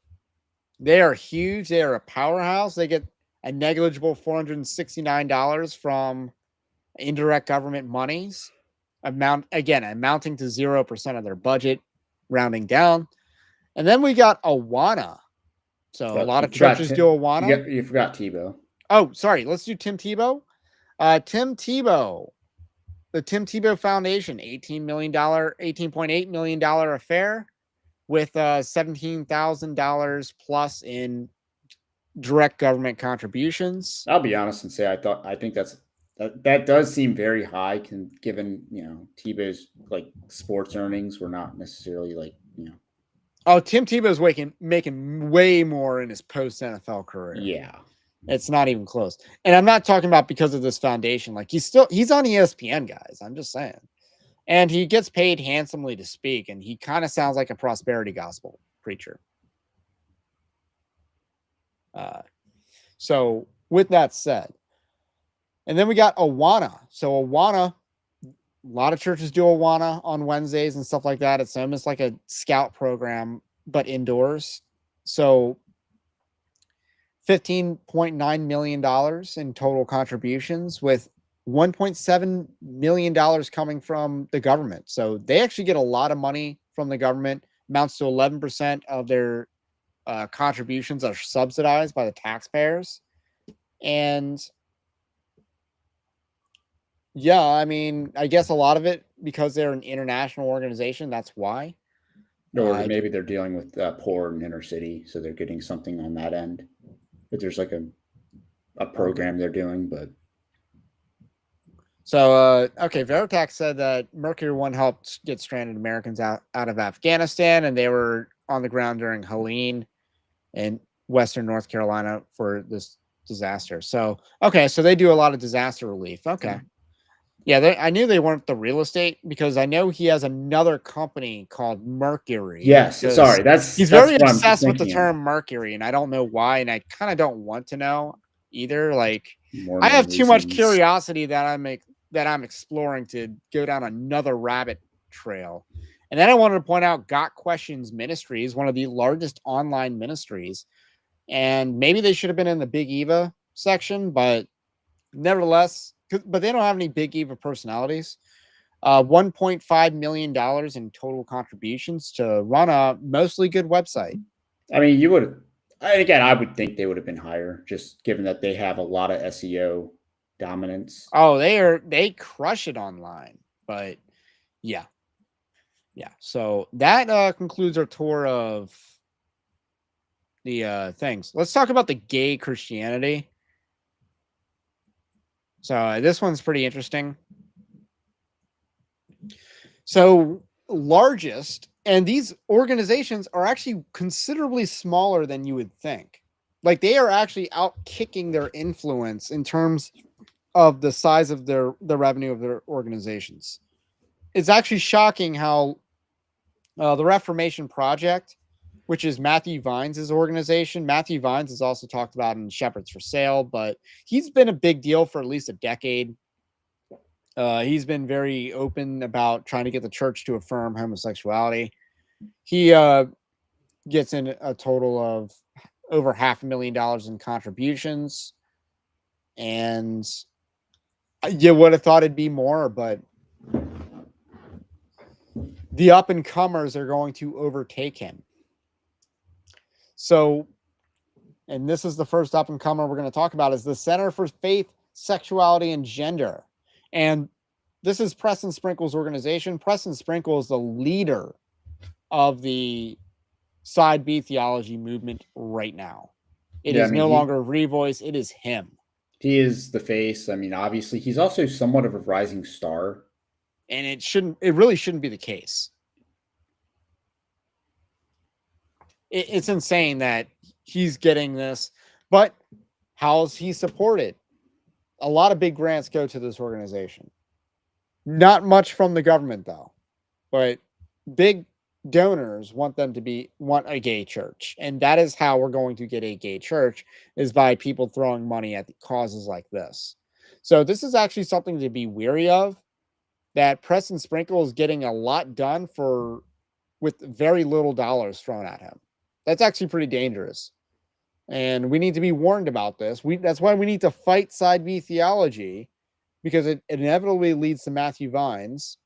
they are huge. They are a powerhouse. They get a negligible $469 from indirect government monies, amounting to 0% of their budget, rounding down. And then we got Awana. So a lot of churches do Awana. You forgot Tebow. Oh, sorry. Let's do Tim Tebow. Tim Tebow, the Tim Tebow Foundation, $18.8 million affair with $17,000 plus in direct government contributions. I'll be honest and say I think that does seem very high, given Tebow's like sports earnings were not necessarily like Oh, Tim Tebow's making way more in his post NFL career. Yeah. It's not even close. And I'm not talking about because of this foundation. Like he's on ESPN, guys. I'm just saying. And he gets paid handsomely to speak, and he kind of sounds like a prosperity gospel preacher. So with that said, and then we got Awana. So Awana, a lot of churches do Awana on Wednesdays and stuff like that. It's almost like a scout program, but indoors. So $15.9 million in total contributions, with $1.7 million coming from the government. So they actually get a lot of money from the government. Amounts to 11% of their contributions are subsidized by the taxpayers. And yeah, I mean, I guess a lot of it because they're an international organization. That's why. Or maybe they're dealing with poor and inner city, so they're getting something on that end. But there's like a program they're doing, but. So, Veritax said that Mercury One helped get stranded Americans out of Afghanistan, and they were on the ground during Helene in Western North Carolina for this disaster. So, okay, so they do a lot of disaster relief. Okay. Yeah, I knew they weren't the real estate because I know he has another company called Mercury Yes, because sorry, that's he's very what I'm obsessed with the thinking of. term Mercury, and I don't know why, and I kind of don't want to know either. Like, More I known have too much reasons. curiosity that I'm exploring to go down another rabbit trail. And then I wanted to point out Got Questions Ministries, one of the largest online ministries, and maybe they should have been in the Big Eva section, but nevertheless, but they don't have any Big Eva personalities. $1.5 million in total contributions to run a mostly good website. I mean, you would, again, I would think they would have been higher, just given that they have a lot of SEO dominance. Oh, they crush it online. But yeah. Yeah. So that concludes our tour of the things. Let's talk about the gay Christianity. So this one's pretty interesting. So largest, and these organizations are actually considerably smaller than you would think. Like they are actually out kicking their influence in terms of the size of the revenue of their organizations. It's actually shocking how the Reformation Project, which is Matthew Vines' organization. Matthew Vines is also talked about in Shepherds for Sale, but he's been a big deal for at least a decade. He's been very open about trying to get the church to affirm homosexuality. He gets in a total of over $500,000 in contributions, and you would have thought it'd be more, but the up and comers are going to overtake him. So, and this is the first up and comer we're going to talk about is the Center for Faith, Sexuality, and Gender. And this is Preston Sprinkle's organization. Preston Sprinkle is the leader of the Side B theology movement right now. It Yeah, I is mean, no longer Revoice, it is him. he is the face. I mean, obviously, he's also somewhat of a rising star. And it really shouldn't be the case. It's insane that he's getting this, but how's he supported? A lot of big grants go to this organization. Not much from the government though, but big donors want a gay church, and that is how we're going to get a gay church is by people throwing money at causes like this. So this is actually something to be wary of. That Preston Sprinkle is getting a lot done with very little dollars thrown at him. That's actually pretty dangerous. And we need to be warned about this. That's why we need to fight Side B theology, because it inevitably leads to Matthew Vines.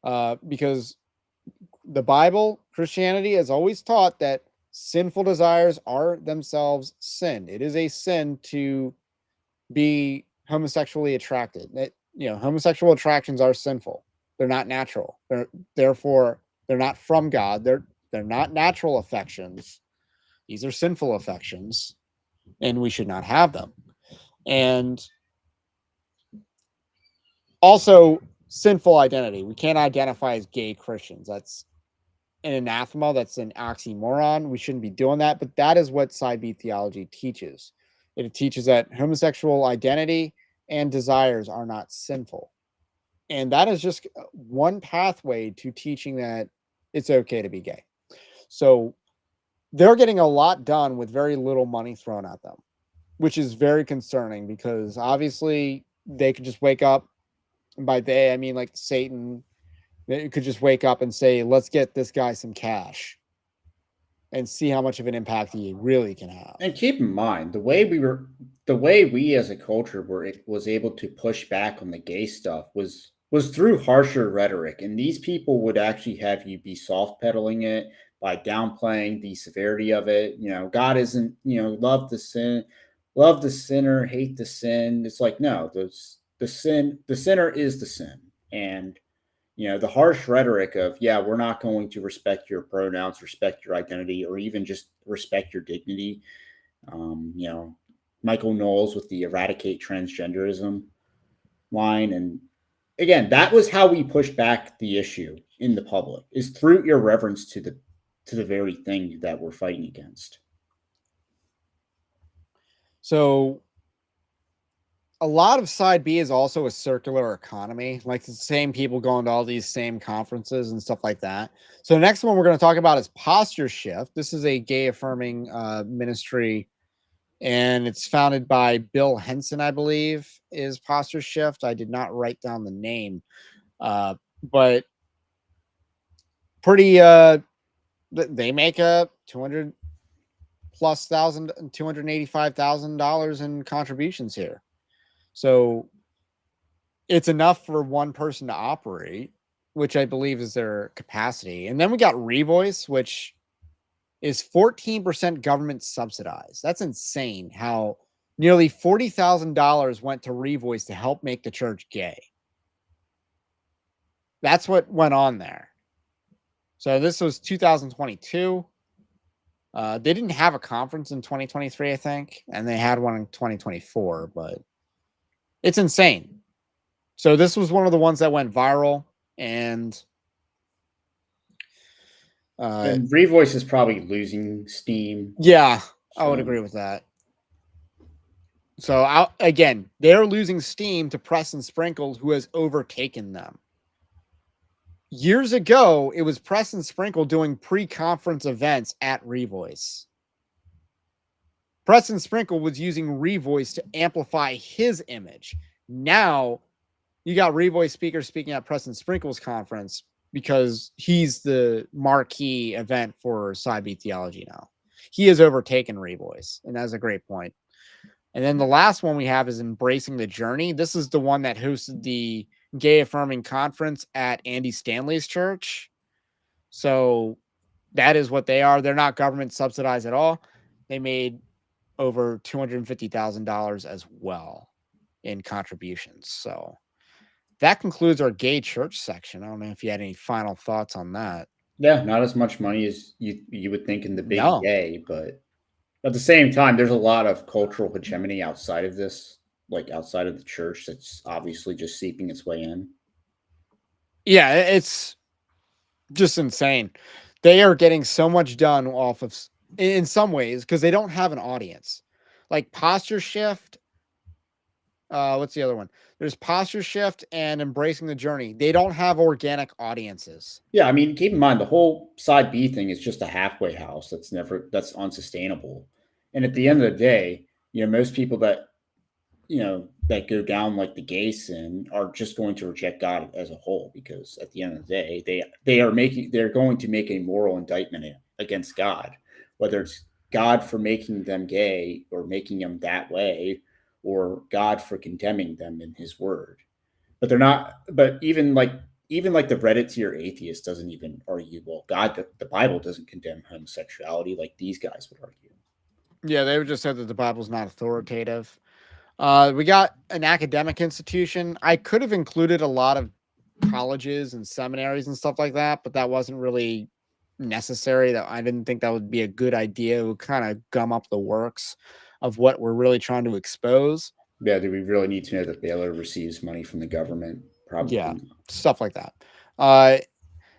Because the Bible, Christianity has always taught that sinful desires are themselves sin. It is a sin to be homosexually attracted. Homosexual attractions are sinful. They're not natural. Therefore they're not from God. They're not natural affections. These are sinful affections, and we should not have them. And also sinful identity. We can't identify as gay Christians. That's an anathema. That's an oxymoron. We shouldn't be doing that. But that is what Side B theology teaches. It teaches that homosexual identity and desires are not sinful. And that is just one pathway to teaching that it's okay to be gay. So they're getting a lot done with very little money thrown at them, which is very concerning because obviously they could just wake up. And by they, I mean like Satan. They could just wake up and say, let's get this guy some cash and see how much of an impact he really can have. And keep in mind the way we as a culture was able to push back on the gay stuff was through harsher rhetoric, and these people would actually have you be soft pedaling it by downplaying the severity of it. God isn't, love the sinner, hate the sin. It's like, no, the sinner is the sin. And the harsh rhetoric of, yeah, we're not going to respect your pronouns, respect your identity, or even just respect your dignity. Michael Knowles with the eradicate transgenderism line. And again, that was how we pushed back the issue in the public, is through irreverence to to the very thing that we're fighting against. So a lot of side B is also a circular economy, like the same people going to all these same conferences and stuff like that. So the next one we're going to talk about is Posture Shift. This is a gay affirming ministry, and it's founded by Bill Henson, I believe, is Posture Shift. I did not write down the name, but pretty. They make a 200 plus thousand, $285,000 in contributions here. So it's enough for one person to operate, which I believe is their capacity. And then we got Revoice, which is 14% government subsidized. That's insane how nearly $40,000 went to Revoice to help make the church gay. That's what went on there. So this was 2022. They didn't have a conference in 2023, I think, and they had one in 2024, but it's insane. So this was one of the ones that went viral, and Revoice is probably losing steam. yeah, I would agree with that. So again, they're losing steam to Press and Sprinkle, who has overtaken them. Years ago, it was Press and Sprinkle doing pre-conference events at Revoice. Press and Sprinkle was using Revoice to amplify his image. Now, you got Revoice speakers speaking at Press and Sprinkle's conference because he's the marquee event for Side B theology now. He has overtaken Revoice, and that's a great point. And then the last one we have is Embracing the Journey. This is the one that hosted the gay affirming conference at Andy Stanley's church. So that is what they are. They're not government subsidized at all. They made over $250,000 as well in contributions. So that concludes our gay church section. I don't know if you had any final thoughts on that. Yeah, not as much money as you would think in the big No. gay, but at the same time, there's a lot of cultural hegemony outside of this, like outside of the church, that's obviously just seeping its way in. Yeah, it's just insane. They are getting so much done off of, in some ways, because they don't have an audience. Like Posture Shift. What's the other one? There's Posture Shift and Embracing the Journey. They don't have organic audiences. Yeah, I mean, keep in mind the whole side B thing is just a halfway house that's unsustainable. And at the end of the day, most people that that go down like the gay sin are just going to reject God as a whole, because at the end of the day, they're going to make a moral indictment against God, whether it's God for making them gay or making them that way, or God for condemning them in his word. But they're not, but even like the Reddit tier atheist doesn't even argue, well, the Bible doesn't condemn homosexuality like these guys would argue. Yeah, they would just say that the Bible's not authoritative. We got an academic institution. I could have included a lot of colleges and seminaries and stuff like that, but that wasn't really necessary. That I didn't think that would be a good idea. It would kind of gum up the works of what we're really trying to expose. Yeah, do we really need to know that Baylor receives money from the government? Probably Yeah, not. stuff like that.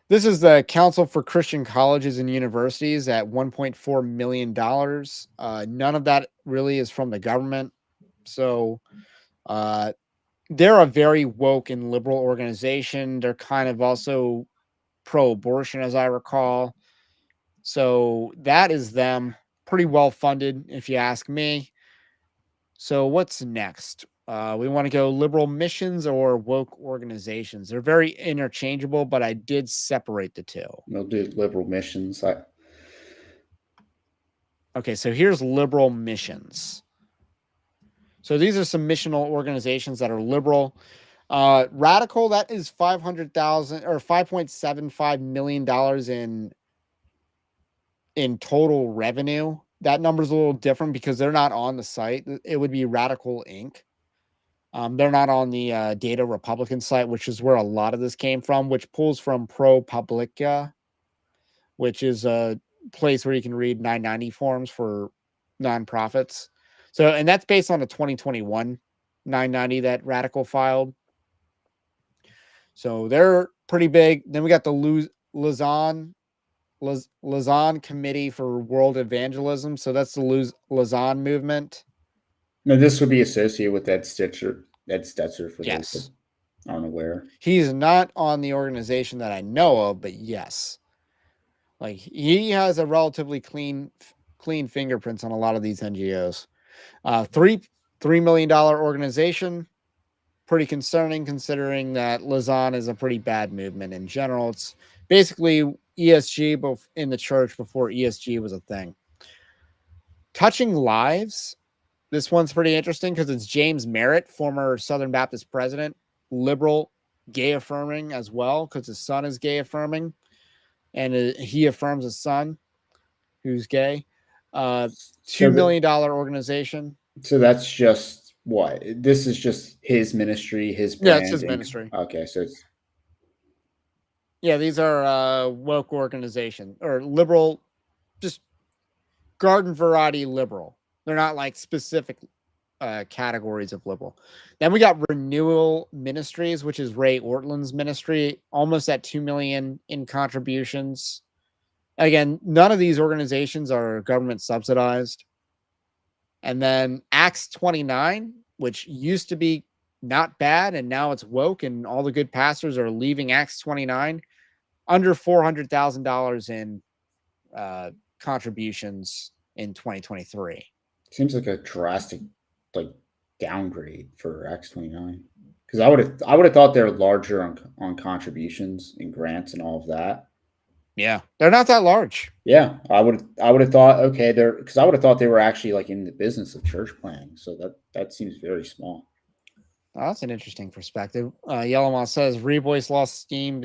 This is the Council for Christian Colleges and Universities at $1.4 million. None of that really is from the government. So they're a very woke and liberal organization. They're kind of also pro-abortion, as I recall. So that is them. Pretty well funded, if you ask me. So what's next? We want to go liberal missions or woke organizations. They're very interchangeable, but I did separate the two. We'll do liberal missions. Okay, so here's liberal missions. So these are some missional organizations that are liberal. Radical, that is $500,000 or $5.75 million in total revenue. That number's a little different because they're not on the site. It would be Radical Inc. They're not on the Data Republican site, which is where a lot of this came from, which pulls from ProPublica, which is a place where you can read 990 forms for nonprofits. So, and that's based on a 2021 990 that Radical filed. So they're pretty big. Then we got the Lausanne Lausanne Committee for World Evangelism. So that's the Lausanne movement. No, this would be associated with Ed Stetzer. Ed Stetzer, for those that Yes. aren't aware. He's not on the organization that I know of, but yes. Like he has a relatively clean fingerprints on a lot of these NGOs. $3 million organization, pretty concerning considering that Lausanne is a pretty bad movement in general. It's basically ESG in the church before ESG was a thing. Touching Lives. This one's pretty interesting because it's James Merritt, former Southern Baptist president, liberal, gay affirming as well, because his son is gay affirming, and he affirms his son who's gay. $2 million organization. So that's just what? This is just his ministry, his brand. Yeah, it's his ministry. Okay, so it's these are woke organization or liberal, just garden variety liberal. They're not like specific categories of liberal. Then we got Renewal Ministries, which is Ray Ortland's ministry, almost at 2 million in contributions. Again, none of these organizations are government subsidized. And then Acts 29, which used to be not bad, and now it's woke, and all the good pastors are leaving Acts 29, under $400,000 in contributions in 2023. Seems like a drastic like downgrade for X29, because I would have thought they're larger on contributions and grants and all of that. Yeah, they're not that large. Yeah, I would have thought okay, they're because I would have thought they were actually like in the business of church planning. So that seems very small. Oh, that's an interesting perspective. Yellowmouth says Revoice lost steam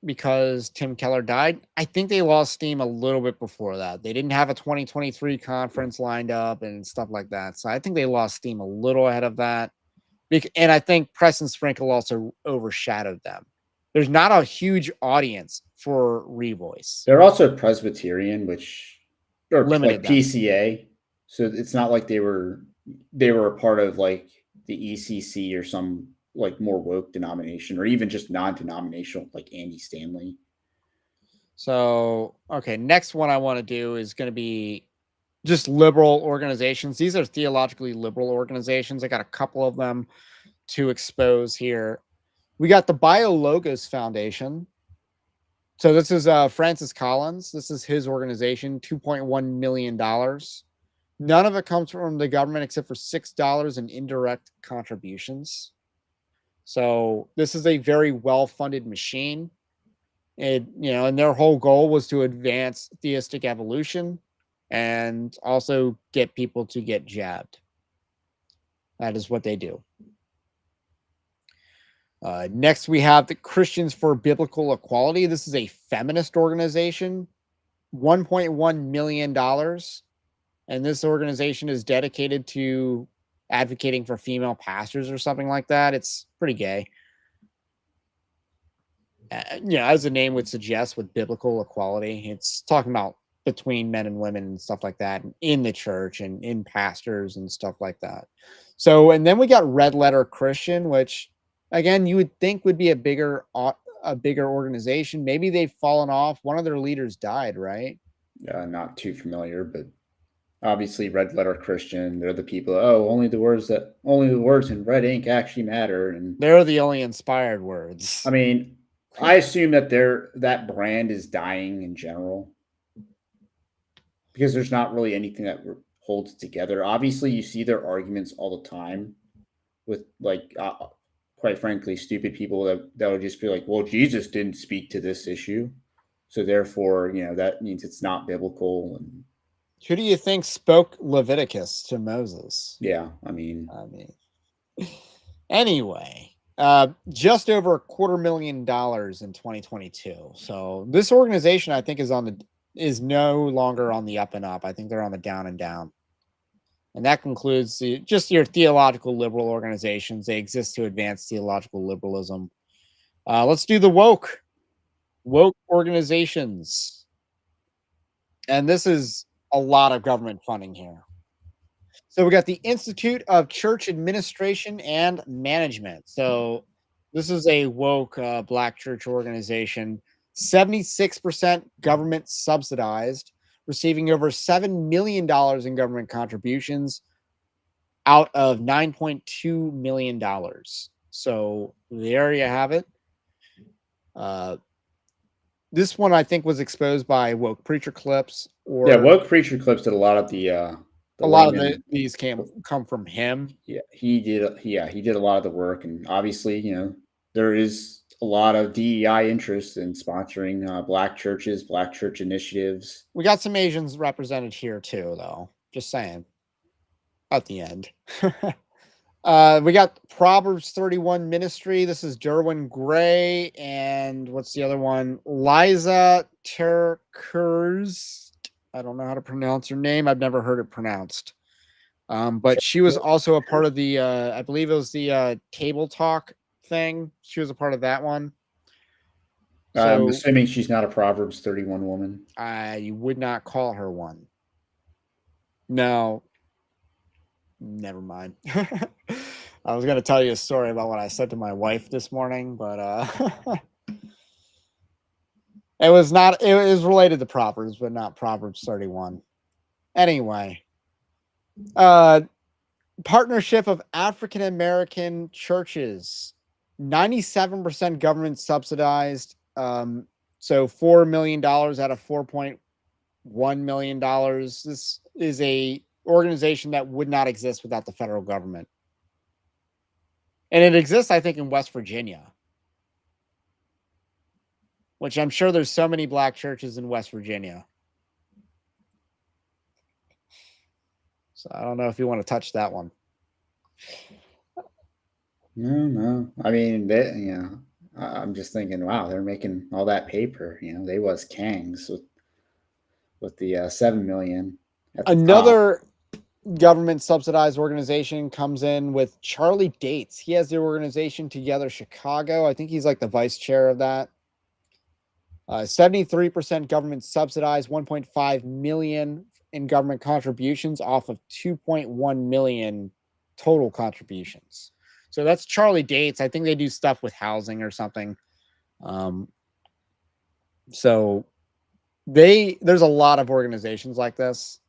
because Tim Keller died. I think they lost steam a little bit before that. They didn't have a 2023 conference lined up and stuff like that. So I think they lost steam a little ahead of that. And I think Press and Sprinkle also overshadowed them. There's not a huge audience for Revoice. They're also Presbyterian, which or limited like PCA. So it's not like they were a part of like the ECC or some like more woke denomination, or even just non-denominational like Andy Stanley. So, okay, next one I want to do is going to be just liberal organizations. These are theologically liberal organizations. I got a couple of them to expose here. We got the BioLogos Foundation. So this is Francis Collins. This is his organization, $2.1 million. None of it comes from the government except for $6 in indirect contributions. So this is a very well-funded machine. And their whole goal was to advance theistic evolution and also get people to get jabbed. That is what they do. Next, we have the Christians for Biblical Equality. This is a feminist organization, $1.1 million. And this organization is dedicated to advocating for female pastors or something like that. It's pretty gay. As the name would suggest, with biblical equality, it's talking about between men and women and stuff like that in the church and in pastors and stuff like that. So, and then we got Red Letter Christian, which again, you would think would be a bigger organization. Maybe they've fallen off. One of their leaders died, right? Not too familiar, but obviously Red Letter Christian, they're the people, only the words in red ink actually matter. And they're the only inspired words. I mean, I assume that that brand is dying in general because there's not really anything that holds together. Obviously, you see their arguments all the time with like, quite frankly, stupid people that would just be like, well, Jesus didn't speak to this issue. So therefore, that means it's not biblical. And who do you think spoke Leviticus to Moses? Yeah, I mean, anyway, just over $250,000 in 2022. So this organization, I think, is no longer on the up and up. I think they're on the down and down. And that concludes just your theological liberal organizations. They exist to advance theological liberalism. Let's do the woke organizations. And this is a lot of government funding here. So we got the Institute of Church Administration and Management. So this is a woke black church organization. 76% government subsidized, receiving over $7 million in government contributions out of $9.2 million. So there you have it. This one I think was exposed by woke preacher clips, or Yeah, woke preacher clips did a lot of the a lot of these come from him. Yeah, he did. Yeah, he did a lot of the work, and obviously, there is a lot of DEI interest in sponsoring Black churches, Black church initiatives. We got some Asians represented here too, though. Just saying. At the end. We got Proverbs 31 Ministry. This is Derwin Gray, and what's the other one? Liza Terkers. I don't know how to pronounce her name. I've never heard it pronounced. But she was also a part of the, I believe it was the Table Talk thing. She was a part of that one. I'm assuming she's not a Proverbs 31 woman. I would not call her one. No. Never mind. I was going to tell you a story about what I said to my wife this morning, but it was related to Proverbs, but not Proverbs 31. Anyway, partnership of African American churches, 97% government subsidized. So $4 million out of $4.1 million. This is a organization that would not exist without the federal government. And it exists, I think, in West Virginia, which I'm sure there's so many Black churches in West Virginia. So I don't know if you want to touch that one. No. I mean, I'm just thinking, wow, they're making all that paper. They was Kangs with the 7 million. Another government subsidized organization comes in with Charlie Dates. He has the organization Together Chicago. I think he's like the vice chair of that. 73% government subsidized, 1.5 million in government contributions off of 2.1 million total contributions. So that's Charlie Dates. I think they do stuff with housing or something. So there's a lot of organizations like this.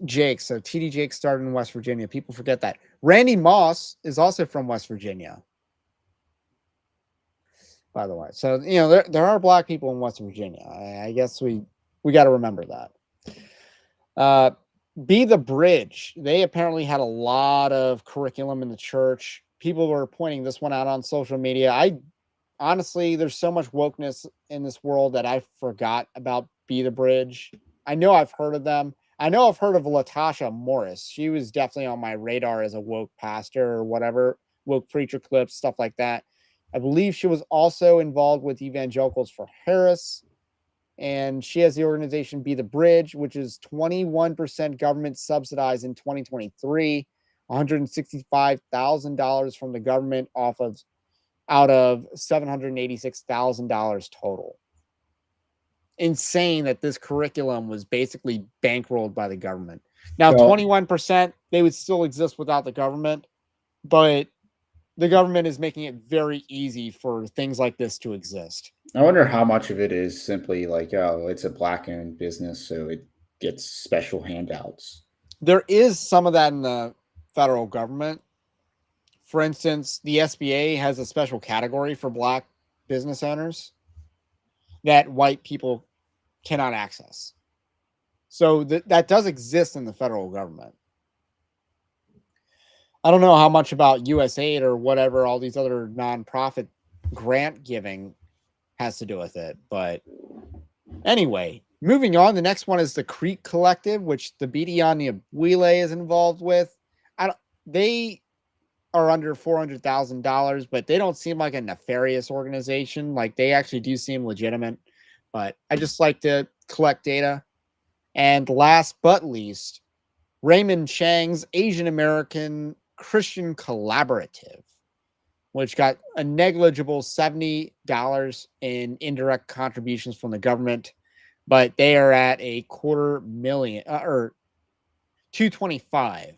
Jake. So TD Jake started in West Virginia. People forget that. Randy Moss is also from West Virginia, by the way. So, there are Black people in West Virginia. I guess we got to remember that. Be the Bridge. They apparently had a lot of curriculum in the church. People were pointing this one out on social media. Honestly, there's so much wokeness in this world that I forgot about Be the Bridge. I know I've heard of them. I know I've heard of Latasha Morris. She was definitely on my radar as a woke pastor or whatever, woke preacher clips, stuff like that. I believe she was also involved with Evangelicals for Harris, and she has the organization Be the Bridge, which is 21% government subsidized in 2023, $165,000 from the government out of $786,000 total. Insane that this curriculum was basically bankrolled by the government. Now, 21%, they would still exist without the government, but the government is making it very easy for things like this to exist. I wonder how much of it is simply like, oh, it's a Black-owned business, so it gets special handouts. There is some of that in the federal government. For instance, the SBA has a special category for Black business owners that white people cannot access. So that does exist in the federal government. I don't know how much about USAID or whatever, all these other nonprofit grant giving has to do with it. But anyway, moving on. The next one is the Creek Collective, which the BDN Niabwile is involved with. They are under $400,000, but they don't seem like a nefarious organization. Like, they actually do seem legitimate. But I just like to collect data. And last but least, Raymond Chang's Asian American Christian Collaborative, which got a negligible $70 in indirect contributions from the government, but they are at a $225,000, or 225.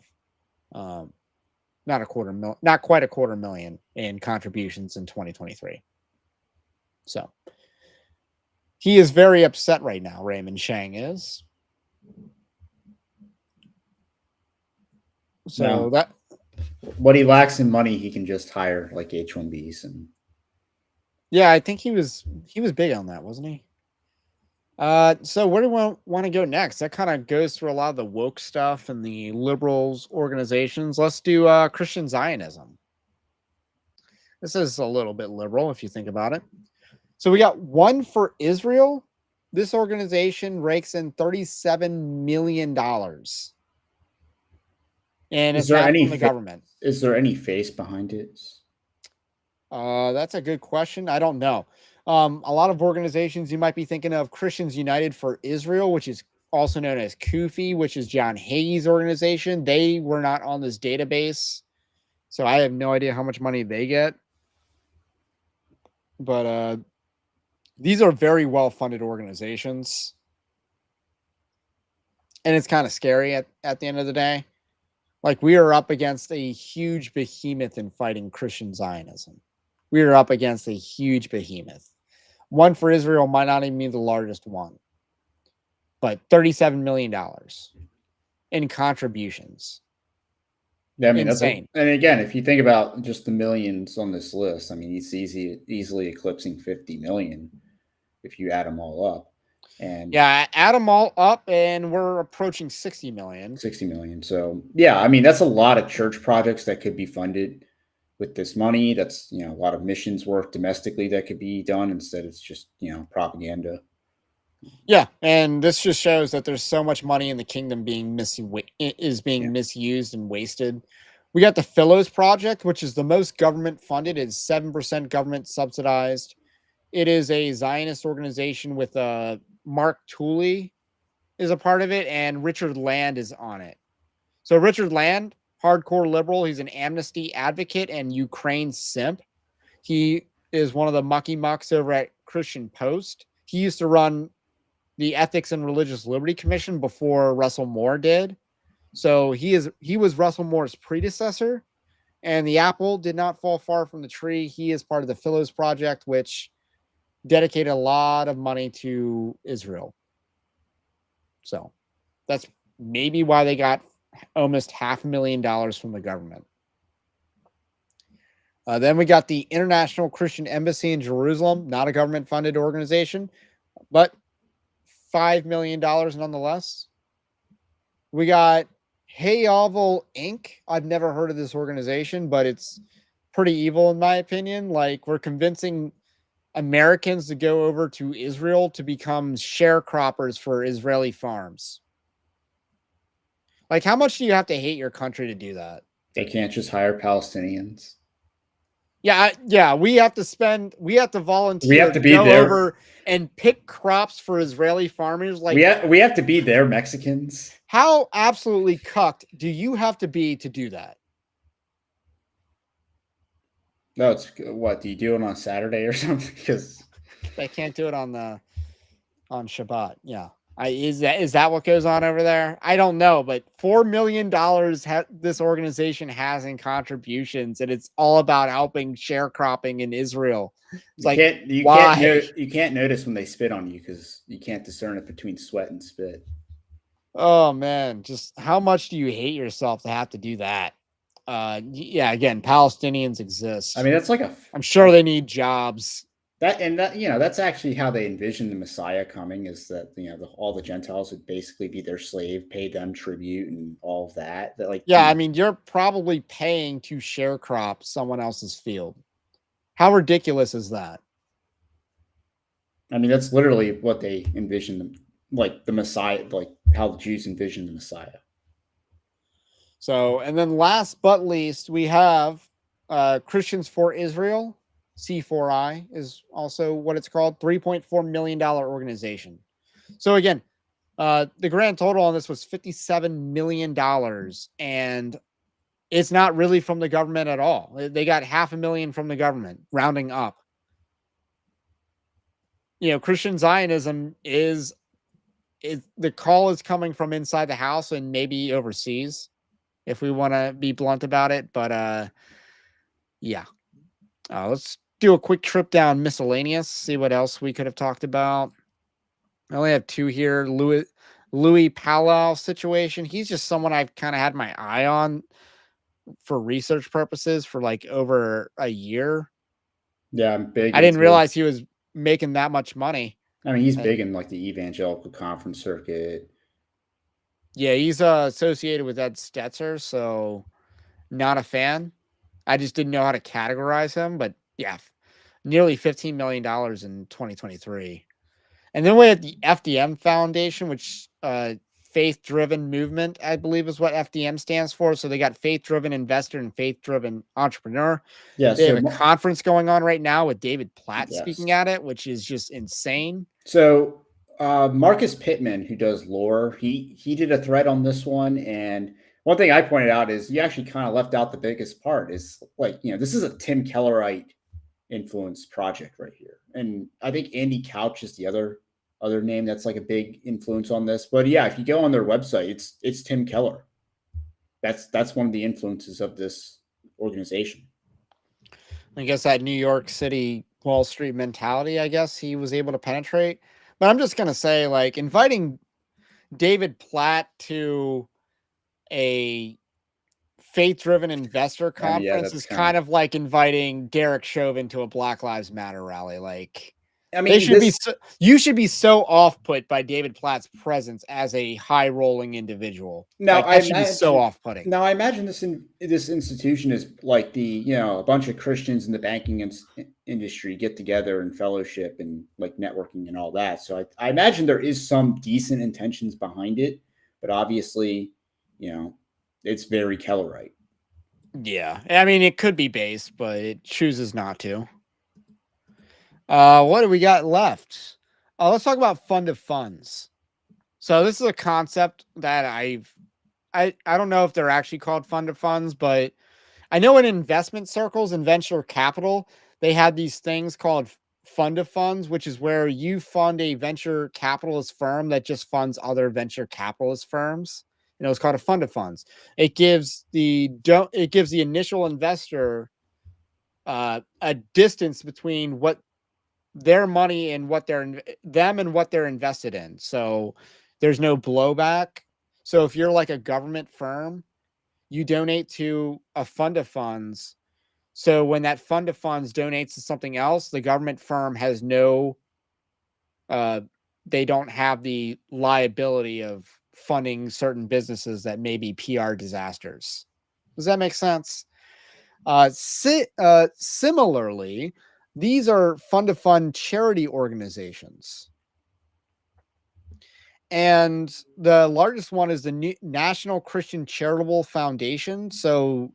Not quite a $250,000 in contributions in 2023. So he is very upset right now, Raymond Chang is. So Now, what he lacks in money, he can just hire like H-1Bs and. Yeah, I think he was big on that, wasn't he? So where do we want to go next? That kind of goes through a lot of the woke stuff and the liberals organizations. Let's do Christian Zionism. This is a little bit liberal if you think about it. So we got One for Israel. This organization rakes in $37 million. And Is it's there not any from the government. Is there any face behind it? That's a good question. I don't know. A lot of organizations you might be thinking of: Christians United for Israel, which is also known as Kufi, which is John Hagee's organization. They were not on this database, so I have no idea how much money they get. But these are very well-funded organizations, and it's kind of scary at the end of the day. Like, we are up against a huge behemoth in fighting Christian Zionism. We are up against a huge behemoth. One for Israel might not even be the largest one, but $37 million in contributions. Yeah, I mean, Insane. And again, if you think about just the millions on this list, I mean, it's easily eclipsing 50 million if you add them all up. And yeah, add them all up, and we're approaching 60 million. 60 million. So yeah, I mean, that's a lot of church projects that could be funded with this money. That's, a lot of missions work domestically that could be done instead. It's just, propaganda. Yeah, and this just shows that there's so much money in the kingdom being misused and wasted. We got the Philos Project, which is the most government funded. It's 7% government subsidized. It is a Zionist organization with Mark Tooley is a part of it, and Richard Land is on it. So Richard Land, hardcore liberal. He's an amnesty advocate and Ukraine simp. He is one of the mucky mucks over at Christian Post. He used to run the Ethics and Religious Liberty Commission before Russell Moore did. So he was Russell Moore's predecessor, and the apple did not fall far from the tree. He is part of the Philos Project, which dedicated a lot of money to Israel. So that's maybe why they got almost $500,000 from the government. Then we got the International Christian Embassy in Jerusalem, not a government-funded organization, but $5 million nonetheless. We got Hayavil Inc. I've never heard of this organization, but it's pretty evil in my opinion. Like, we're convincing Americans to go over to Israel to become sharecroppers for Israeli farms. Like, how much do you have to hate your country to do that? They can't just hire Palestinians. Yeah, we have to volunteer. We have to be go there over and pick crops for Israeli farmers. Like, we have to be there, Mexicans. How absolutely cucked do you have to be to do that? No, it's what, do you do it on Saturday or something? Because they can't do it on Shabbat. Yeah. Is that what goes on over there? I don't know, but $4 million this organization has in contributions, and it's all about helping sharecropping in Israel. It's you can't notice when they spit on you because you can't discern it between sweat and spit. Oh man, just how much do you hate yourself to have to do that? Yeah, again, Palestinians exist. I mean, that's like I'm sure they need jobs. That's actually how they envision the Messiah coming, is that, all the Gentiles would basically be their slave, pay them tribute and all of that. I mean, you're probably paying to sharecrop someone else's field. How ridiculous is that? I mean, that's literally what they envision, like the Messiah, like how the Jews envision the Messiah. So, and then last but least, we have Christians for Israel. C4I is also what it's called. $3.4 million organization. So again, the grand total on this was $57 million, and it's not really from the government at all. They got $500,000 from the government, rounding up. Christian Zionism is the call is coming from inside the house and maybe overseas, if we want to be blunt about it. But yeah, let's do a quick trip down Miscellaneous, see what else we could have talked about. I only have two here. Louis Palau situation. He's just someone I've kind of had my eye on for research purposes for like over a year. Yeah, I'm big I didn't into. realize he was making that much money. I mean, he's big in like the evangelical conference circuit. Yeah, he's associated with Ed Stetzer, so not a fan. I just didn't know how to categorize him, but yeah, nearly $15 million in 2023. And then we had the FDM Foundation, which faith-driven movement, I believe is what FDM stands for. So they got faith-driven investor and faith-driven entrepreneur. Yeah, They have so a conference going on right now with David Platt yes. speaking at it, which is just insane. So Marcus Pittman, who does lore, he did a thread on this one, and one thing I pointed out is you actually kind of left out the biggest part. Is like, this is a Tim Kellerite influence project right here, and I think Andy Couch is the other name that's like a big influence on this. But yeah, if you go on their website, it's Tim Keller. That's one of the influences of this organization. I guess that New York City Wall Street mentality, I guess he was able to penetrate. But I'm just going to say, like, inviting David Platt to a faith-driven investor I mean, yeah, conference that's is kind of. kind of like inviting Derek Chauvin to a Black Lives Matter rally. Like, I they mean, should be this. you should be so off-put by David Platt's presence as a high-rolling individual. Now Like, I that should be so imagine. off-putting. Now I imagine this institution is like a bunch of Christians in the banking industry get together and fellowship and like networking and all that. So I imagine there is some decent intentions behind it, but obviously, it's very Kellerite. Yeah, I mean, it could be based, but it chooses not to. What do we got left? Let's talk about fund of funds. So this is a concept that I don't know if they're actually called fund of funds, but I know in investment circles and venture capital, they had these things called fund of funds, which is where you fund a venture capitalist firm that just funds other venture capitalist firms. It's called a fund of funds. It gives the initial investor a distance between what their money and what they're invested in. So there's no blowback. So if you're like a government firm, you donate to a fund of funds. So when that fund of funds donates to something else, the government firm has they don't have the liability of funding certain businesses that may be PR disasters. Does that make sense? Similarly, these are fund of fund charity organizations. And the largest one is the National Christian Charitable Foundation. So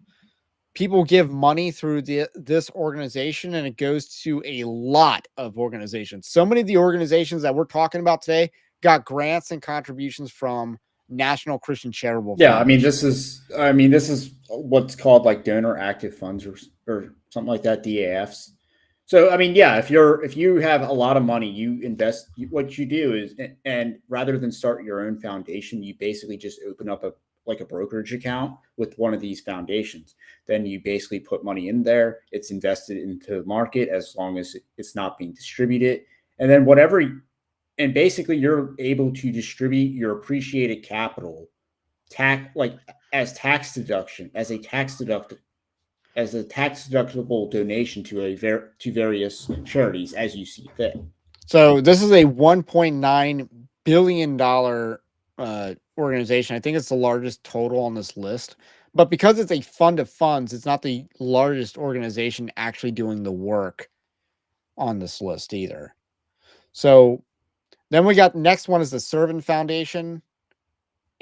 people give money through this organization, and it goes to a lot of organizations. So many of the organizations that we're talking about today got grants and contributions from National Christian Charitable Yeah, I mean Foundation. this is what's called like donor active funds or something like that, DAFs. So I mean, yeah, if you have a lot of money, you invest. What you do is, and rather than start your own foundation, you basically just open up a brokerage account with one of these foundations. Then you basically put money in there. It's invested into the market as long as it's not being distributed, and then and basically you're able to distribute your appreciated capital as tax deduction as a tax deductible donation to various charities as you see fit. So this is a $1.9 billion organization. I think it's the largest total on this list. But because it's a fund of funds, it's not the largest organization actually doing the work on this list either. So then we got next one is the Servant Foundation.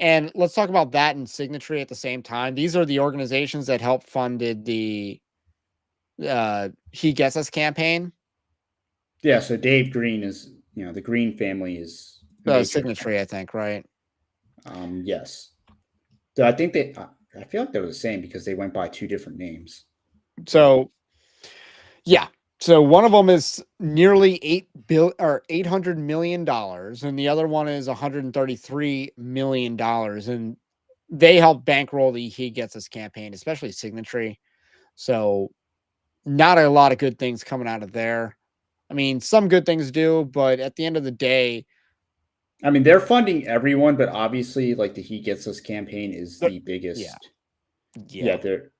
And let's talk about that and Signatory at the same time. These are the organizations that helped funded the He Gets Us campaign. Yeah, so Dave Green is, the Green family is a major. Signatory, I think, right? Yes. So I think I feel like they're the same because they went by two different names. So, yeah. So one of them is nearly $800 million, and the other one is $133 million. And they help bankroll the He Gets Us campaign, especially Signatory. So not a lot of good things coming out of there. I mean, some good things do, but at the end of the day, I mean, they're funding everyone, but obviously, like the He Gets Us campaign is they're- the yeah, biggest. Yeah, yeah. they're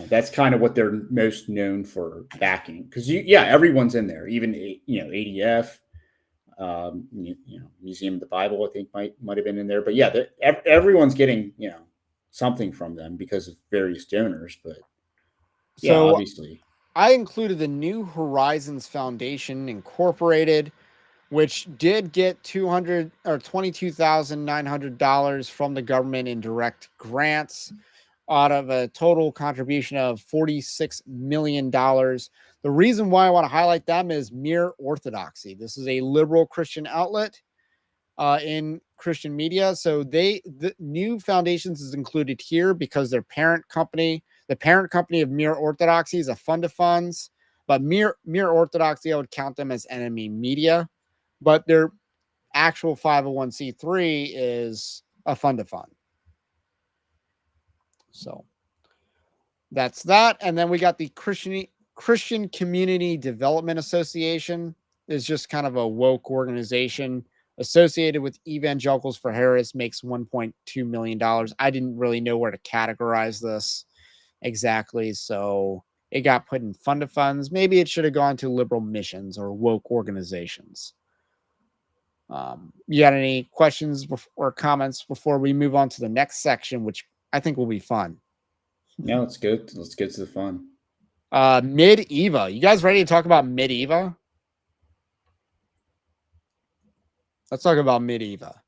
that's kind of what they're most known for backing because everyone's in there, even ADF, Museum of the Bible, I think might have been in there, but yeah, everyone's getting something from them because of various donors, but yeah, So obviously, I included the New Horizons Foundation Incorporated, which did get $22,900 from the government in direct grants out of a total contribution of $46 million. The reason why I want to highlight them is Mere Orthodoxy. This is a liberal Christian outlet in Christian media. So the New Foundations is included here because their parent company, the parent company of Mere Orthodoxy, is a fund of funds. But Mere Orthodoxy, I would count them as enemy media. But their actual 501c3 is a fund of fund. So that's that. And then we got the Christian Community Development Association. Is just kind of a woke organization associated with Evangelicals for Harris, makes $1.2 million. I didn't really know where to categorize this exactly, so it got put in fund of funds. Maybe it should have gone to liberal missions or woke organizations. You got any questions or comments before we move on to the next section, which I think will be fun? yeah, let's go. Let's get to the fun. Mid-Eva. You guys ready to talk about Mid-Eva? Let's talk about Mid-Eva.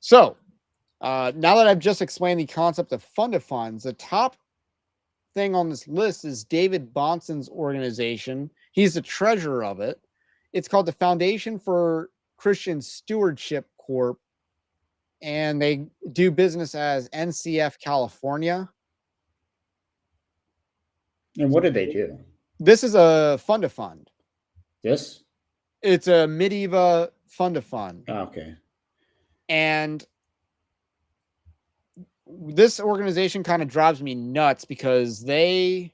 So, now that I've just explained the concept of fund of funds, the top thing on this list is David Bonson's organization. He's the treasurer of it. It's called the Foundation for Christian Stewardship Corp, and they do business as NCF California. And what did they do? This is a fund of fund. This? It's a Mid-Eva fund of fund. Oh, okay. And this organization kind of drives me nuts because they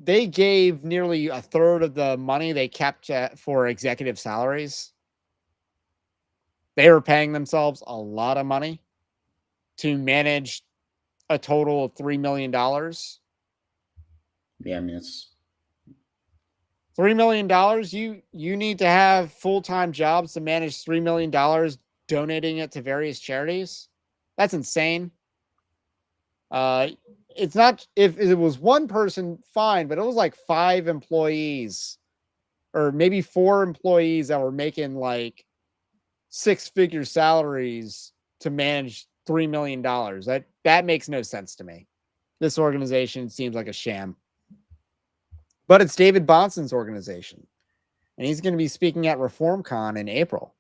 gave nearly a third of the money they kept for executive salaries. They were paying themselves a lot of money to manage a total of $3 million. Yeah, I mean it's $3 million. You need to have full-time jobs to manage $3 million, donating it to various charities. That's insane. It's not, if it was one person, fine, but it was like 5 employees or maybe 4 employees that were making like 6-figure salaries to manage $3 million. That makes no sense to me. This organization seems like a sham. But it's David Bonson's organization, and he's going to be speaking at ReformCon in April.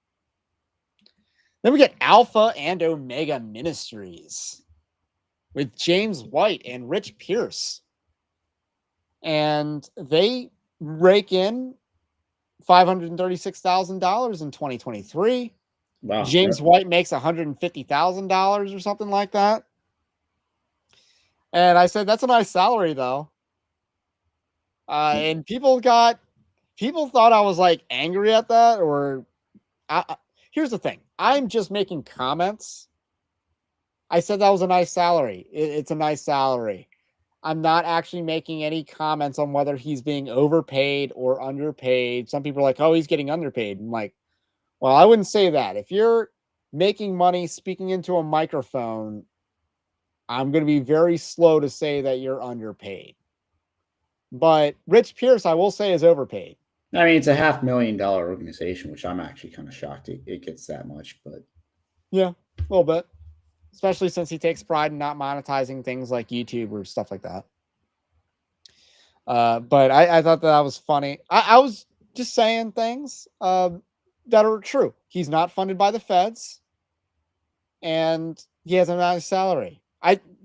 Then we get Alpha and Omega Ministries with James White and Rich Pierce. And they rake in $536,000 in 2023. wow. James White makes $150,000 or something like that. And I said, that's a nice salary, though. And people thought I was like angry at that, or here's the thing. I'm just making comments. I said that was a nice salary. It's a nice salary. I'm not actually making any comments on whether he's being overpaid or underpaid. Some people are like, oh, he's getting underpaid. I'm like, well, I wouldn't say that. If you're making money speaking into a microphone, I'm going to be very slow to say that you're underpaid. But Rich Pierce, I will say, is overpaid. I mean, it's a $500,000 organization, which I'm actually kind of shocked it gets that much. But yeah, a little bit, especially since he takes pride in not monetizing things like YouTube or stuff like that. But I thought that was funny. I was just saying things that are true. He's not funded by the feds, and he has a nice salary.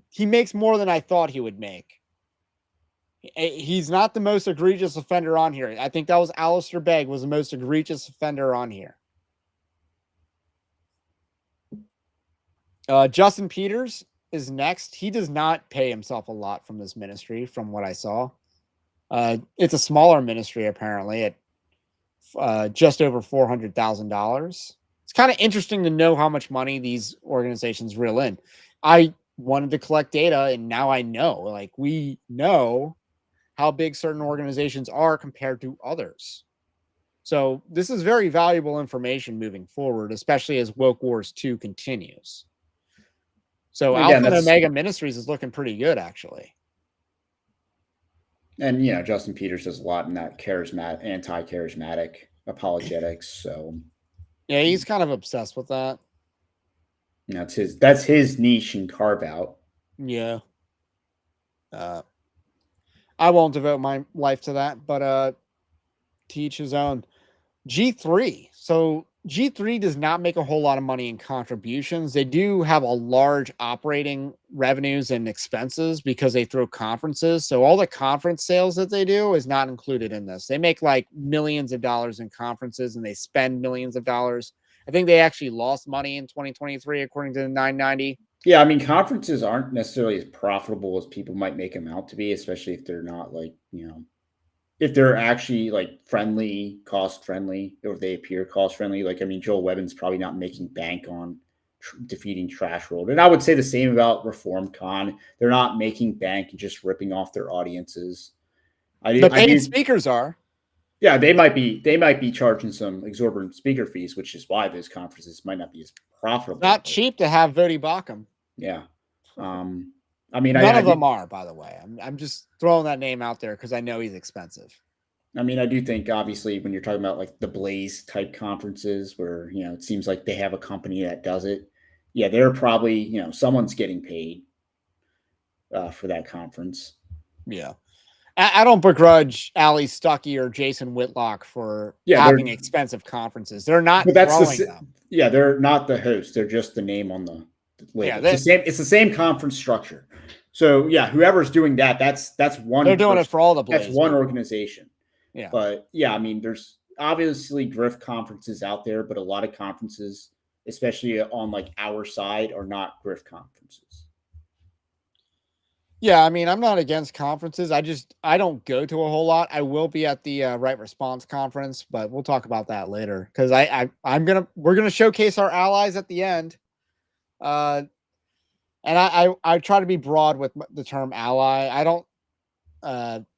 He makes more than I thought he would make. He's not the most egregious offender on here. I think that was Alistair Begg was the most egregious offender on here. Justin Peters is next. He does not pay himself a lot from this ministry, from what I saw. It's a smaller ministry, apparently, at just over $400,000. It's kind of interesting to know how much money these organizations reel in. I wanted to collect data, and now I know. Like, we know how big certain organizations are compared to others. So this is very valuable information moving forward, especially as Woke Wars 2 continues. So Again, Alpha and Omega Ministries is looking pretty good, actually. And, Justin Peters does a lot in that anti-charismatic apologetics. So yeah, he's kind of obsessed with that. That's his niche and carve out. Yeah. I won't devote my life to that, but to each his own. G3. So G3 does not make a whole lot of money in contributions. They do have a large operating revenues and expenses because they throw conferences. So all the conference sales that they do is not included in this. They make like millions of dollars in conferences and they spend millions of dollars. I think they actually lost money in 2023, according to the 990. Yeah, I mean, conferences aren't necessarily as profitable as people might make them out to be, especially if they're not like, if they're actually like cost friendly, or if they appear cost friendly. Like, I mean, Joel Webbin's probably not making bank on defeating Trash World. And I would say the same about Reform Con. They're not making bank and just ripping off their audiences. The paid speakers are. Yeah, they might be charging some exorbitant speaker fees, which is why those conferences might not be as profitable. Not cheap to have Vody Bakum. Yeah. I mean, none of them are, by the way. I'm just throwing that name out there because I know he's expensive. I mean, I do think, obviously, when you're talking about like the Blaze type conferences where, it seems like they have a company that does it. Yeah, they're probably, someone's getting paid for that conference. Yeah. I don't begrudge Ali Stuckey or Jason Whitlock for having expensive conferences. They're not throwing them. Yeah, they're not the host. They're just the name on the label. Yeah, it's the same conference structure. So yeah, whoever's doing that, that's one. They're doing it for all the Blaze. That's one organization. Yeah. But yeah, I mean, there's obviously grift conferences out there, but a lot of conferences, especially on like our side, are not grift conferences. Yeah, I mean, I'm not against conferences. I don't go to a whole lot. I will be at the Right Response conference, but we'll talk about that later because we're gonna showcase our allies at the end. And I try to be broad with the term ally. I don't.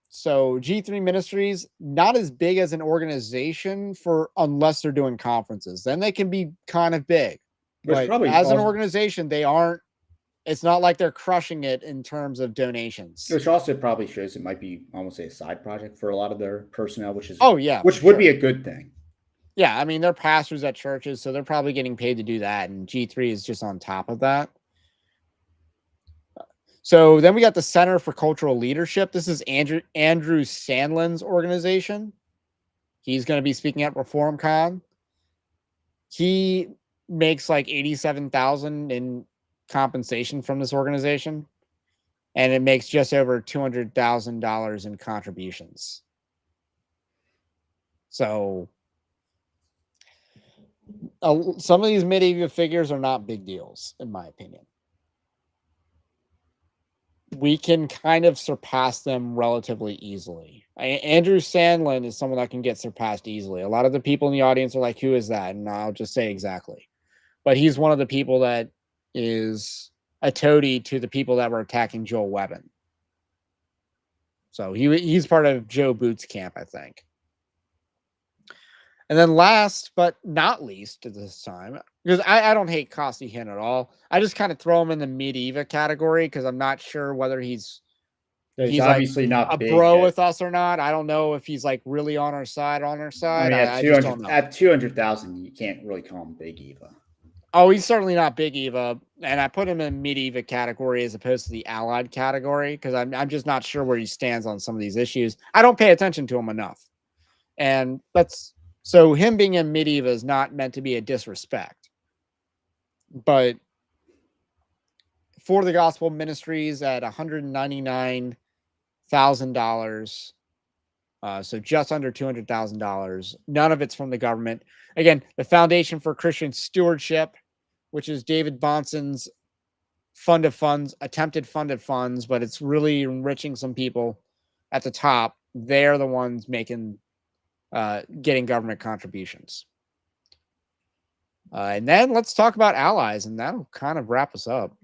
So G3 Ministries, not as big as an organization unless they're doing conferences. Then they can be kind of big. But as an organization, they aren't. It's not like they're crushing it in terms of donations. Which also probably shows it might be almost a side project for a lot of their personnel, which would be a good thing. Yeah, I mean, they're pastors at churches, so they're probably getting paid to do that, and G3 is just on top of that. So then we got the Center for Cultural Leadership. This is Andrew Sandlin's organization. He's going to be speaking at ReformCon. He makes like $87,000 in compensation from this organization, and it makes just over $200,000 in contributions. So some of these Mid-Eva figures are not big deals, in my opinion. We can kind of surpass them relatively easily. Andrew Sandlin is someone that can get surpassed easily. A lot of the people in the audience are like, who is that? And I'll just say exactly. But he's one of the people that is a toady to the people that were attacking Joel Webbin. So he's part of Joe Boots' camp, I think. And then last but not least at this time, because I don't hate Costi Hinn at all. I just kind of throw him in the Mid-Eva category because I'm not sure whether he's obviously like not a bro with us or not. I don't know if he's like really on our side. I mean, I just don't know. At 200,000, you can't really call him Big Eva. Oh, he's certainly not Big Eva, and I put him in Mid-Eva category as opposed to the Allied category because I'm just not sure where he stands on some of these issues. I don't pay attention to him enough, and so him being in Mid-Eva is not meant to be a disrespect, but for the Gospel Ministries at $199,000. So just under $200,000. None of it's from the government. Again, the Foundation for Christian Stewardship, which is David Bonson's attempted funded funds, but it's really enriching some people at the top. They're the ones making, getting government contributions. And then let's talk about allies, and that'll kind of wrap us up.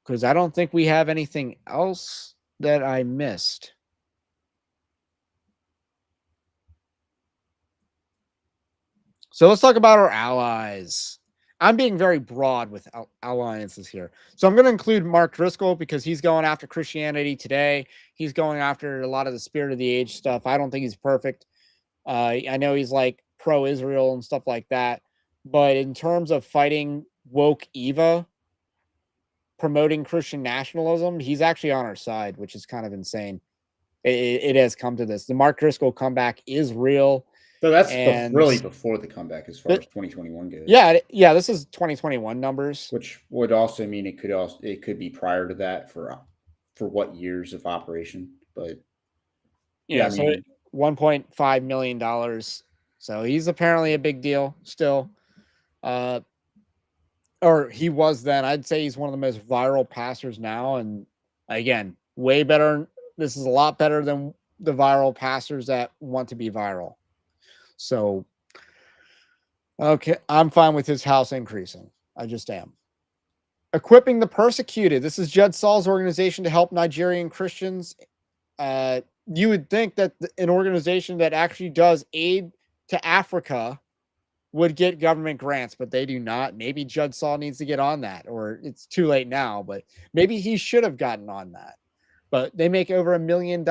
Because I don't think we have anything else that I missed. So let's talk about our allies. I'm being very broad with alliances here. So I'm going to include Mark Driscoll because he's going after Christianity Today. He's going after a lot of the spirit of the age stuff. I don't think he's perfect. I know he's like pro-Israel and stuff like that. But in terms of fighting woke Eva, promoting Christian nationalism, he's actually on our side, which is kind of insane. It has come to this. The Mark Driscoll comeback is real. So that's really before the comeback as far as 2021 goes. Yeah, this is 2021 numbers, which would also mean it could be prior to that for what years of operation, but yeah, so $1.5 million. So he's apparently a big deal still. Or he was then. I'd say he's one of the most viral pastors now, and again, way better. This is a lot better than the viral pastors that want to be viral. So, okay, I'm fine with his house increasing. I just am. Equipping the persecuted. This is Judd Saul's organization to help Nigerian Christians. You would think that an organization that actually does aid to Africa would get government grants, but they do not. Maybe Judd Saul needs to get on that, or it's too late now, but maybe he should have gotten on that. But they make over $1 million,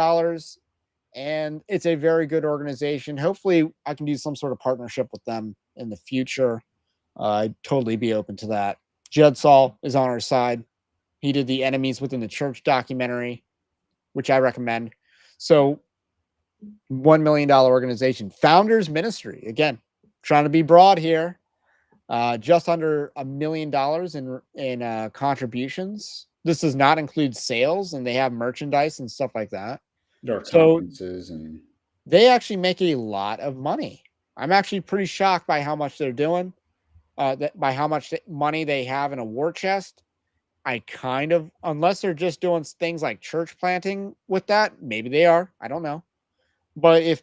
and it's a very good organization. Hopefully I can do some sort of partnership with them in the future. I'd totally be open to that. Judd Saul is on our side. He did the Enemies Within the Church documentary, which I recommend. So $1 million organization. Founders Ministry. Again, trying to be broad here. Just under $1 million in contributions. This does not include sales, and they have merchandise and stuff like that. There are conferences, and they actually make a lot of money. I'm actually pretty shocked by how much they're doing, by how much money they have in a war chest. I kind of, unless they're just doing things like church planting with that, maybe they are. I don't know. But if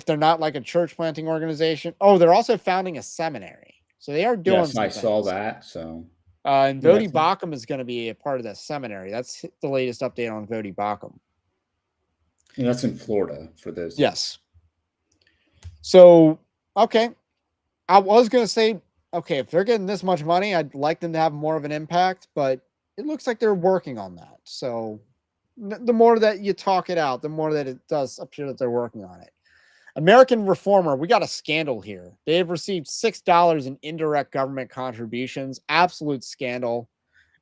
they're not like a church planting organization, they're also founding a seminary. So they are doing something. I saw that. So, and Vodi Bakum is going to be a part of that seminary. That's the latest update on Vodi Bakum. And that's in Florida for those. Yes. So, okay. I was going to say, okay, if they're getting this much money, I'd like them to have more of an impact, but it looks like they're working on that. So the more that you talk it out, the more that it does appear that they're working on it. American Reformer, we got a scandal here. They have received $6 in indirect government contributions. Absolute scandal.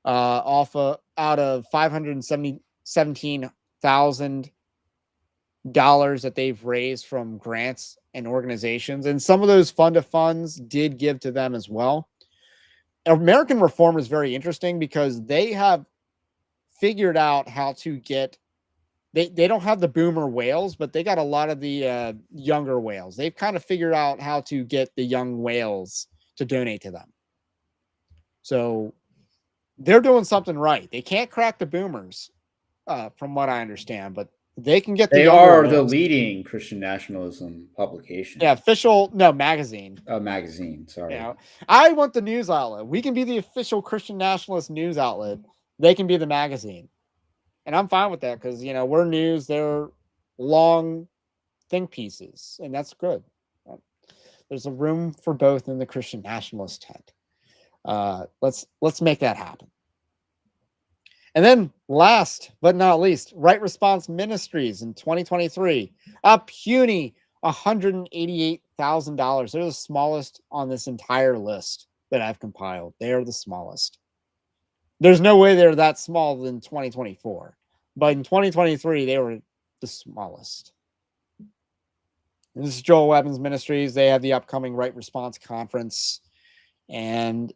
Out of $517,000 that they've raised from grants and organizations. And some of those fund of funds did give to them as well. American Reformer is very interesting because they have figured out how to get, they don't have the boomer whales, but they got a lot of the younger whales. They've kind of figured out how to get the young whales to donate to them. So they're doing something right. They can't crack the boomers, from what I understand, but they can get the They are whales. The leading Christian nationalism publication. Yeah, magazine. Magazine, sorry. You know, I want the news outlet. We can be the official Christian nationalist news outlet. They can be the magazine. And I'm fine with that because, we're news. They're long think pieces, and that's good. There's a room for both in the Christian nationalist tent. Let's make that happen. And then last but not least, Right Response Ministries in 2023, a puny $188,000. They're the smallest on this entire list that I've compiled. They are the smallest. There's no way they're that small in 2024. But in 2023, they were the smallest. And this is Joel Webbins Ministries. They have the upcoming Right Response Conference. And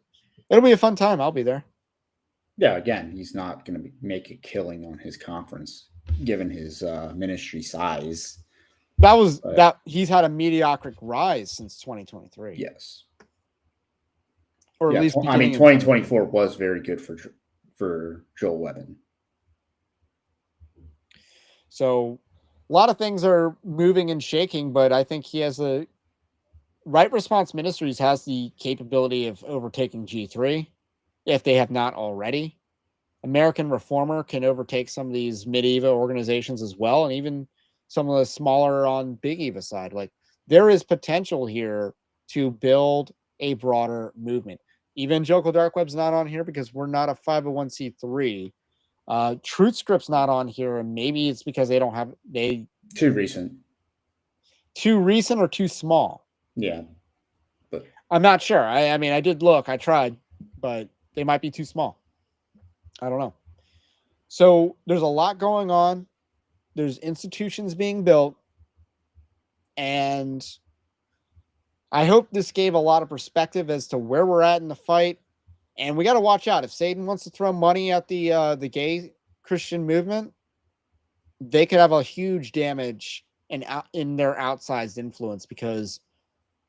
it'll be a fun time. I'll be there. Yeah, again, he's not going to make a killing on his conference, given his ministry size. He's had a meteoric rise since 2023. Yes. or at Yeah, least I mean, beginning in 2024 was very good for Joel Webben. So a lot of things are moving and shaking, but I think he has the Right Response Ministries has the capability of overtaking G3 if they have not already. American Reformer can overtake some of these Mid-Eva organizations as well, and even some of the smaller on Big Eva side. Like there is potential here to build a broader movement. Evangelical Dark Web's not on here because we're not a 501c3. Truth Script's not on here, and maybe it's because they Too recent. too recent or too small. Yeah, but I'm not sure. I mean, I did look, I tried, but they might be too small. I don't know. So there's a lot going on. There's institutions being built, and I hope this gave a lot of perspective as to where we're at in the fight. And we got to watch out. If Satan wants to throw money at the gay Christian movement, they could have a huge damage in their outsized influence, because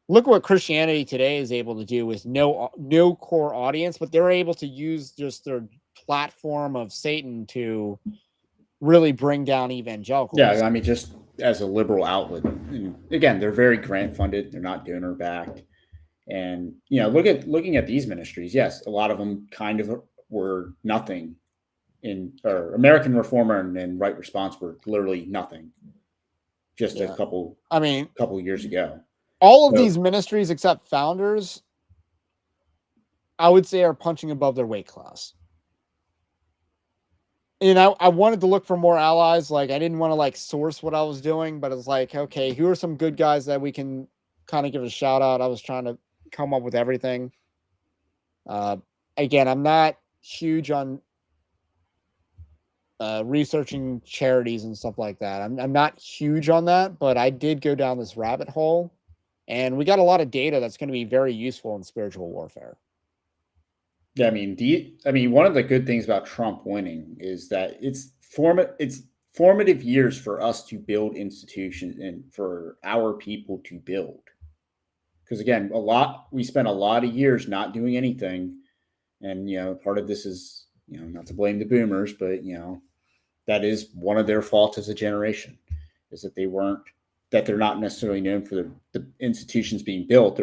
look what Christianity today is able to do with no core audience, but they're able to use just their platform of Satan to really bring down evangelicals. yeah, I mean, just as a liberal outlet, and again, they're very grant funded. They're not donor backed, and looking at these ministries, yes, a lot of them kind of were nothing or American Reformer and Right Response were literally nothing just a couple years ago. All of these ministries except Founders, I would say, are punching above their weight class. And I wanted to look for more allies. Like I didn't want to like source what I was doing, but it's like, okay, who are some good guys that we can kind of give a shout out? I was trying to come up with everything. Again, I'm not huge on researching charities and stuff like that. I'm not huge on that, but I did go down this rabbit hole, and we got a lot of data that's going to be very useful in spiritual warfare. Yeah, I mean, one of the good things about Trump winning is that it's formative years for us to build institutions and for our people to build. Because again, we spent a lot of years not doing anything, and part of this is not to blame the boomers, but that is one of their faults as a generation, is that they're not necessarily known for the institutions being built.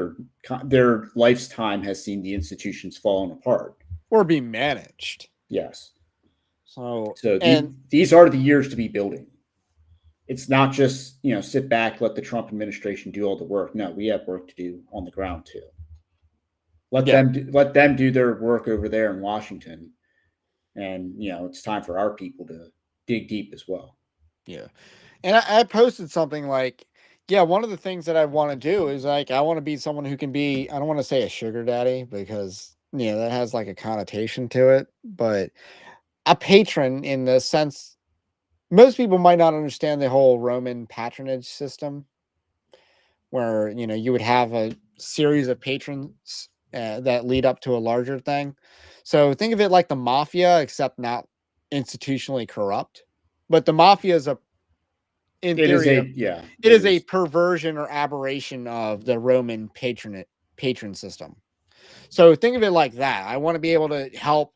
Their lifetime has seen the institutions falling apart or being managed. Yes. So these are the years to be building. It's not just sit back, let the Trump administration do all the work. No, we have work to do on the ground too. Let them do their work over there in Washington, and it's time for our people to dig deep as well. Yeah. And I posted something like, yeah, one of the things that I want to do is like, I want to be someone who can be, I don't want to say a sugar daddy because, that has like a connotation to it, but a patron in the sense, most people might not understand the whole Roman patronage system where, you would have a series of patrons that lead up to a larger thing. So think of it like the mafia, except not institutionally corrupt. But the mafia is it is a perversion or aberration of the Roman patron system. So think of it like that. I want to be able to help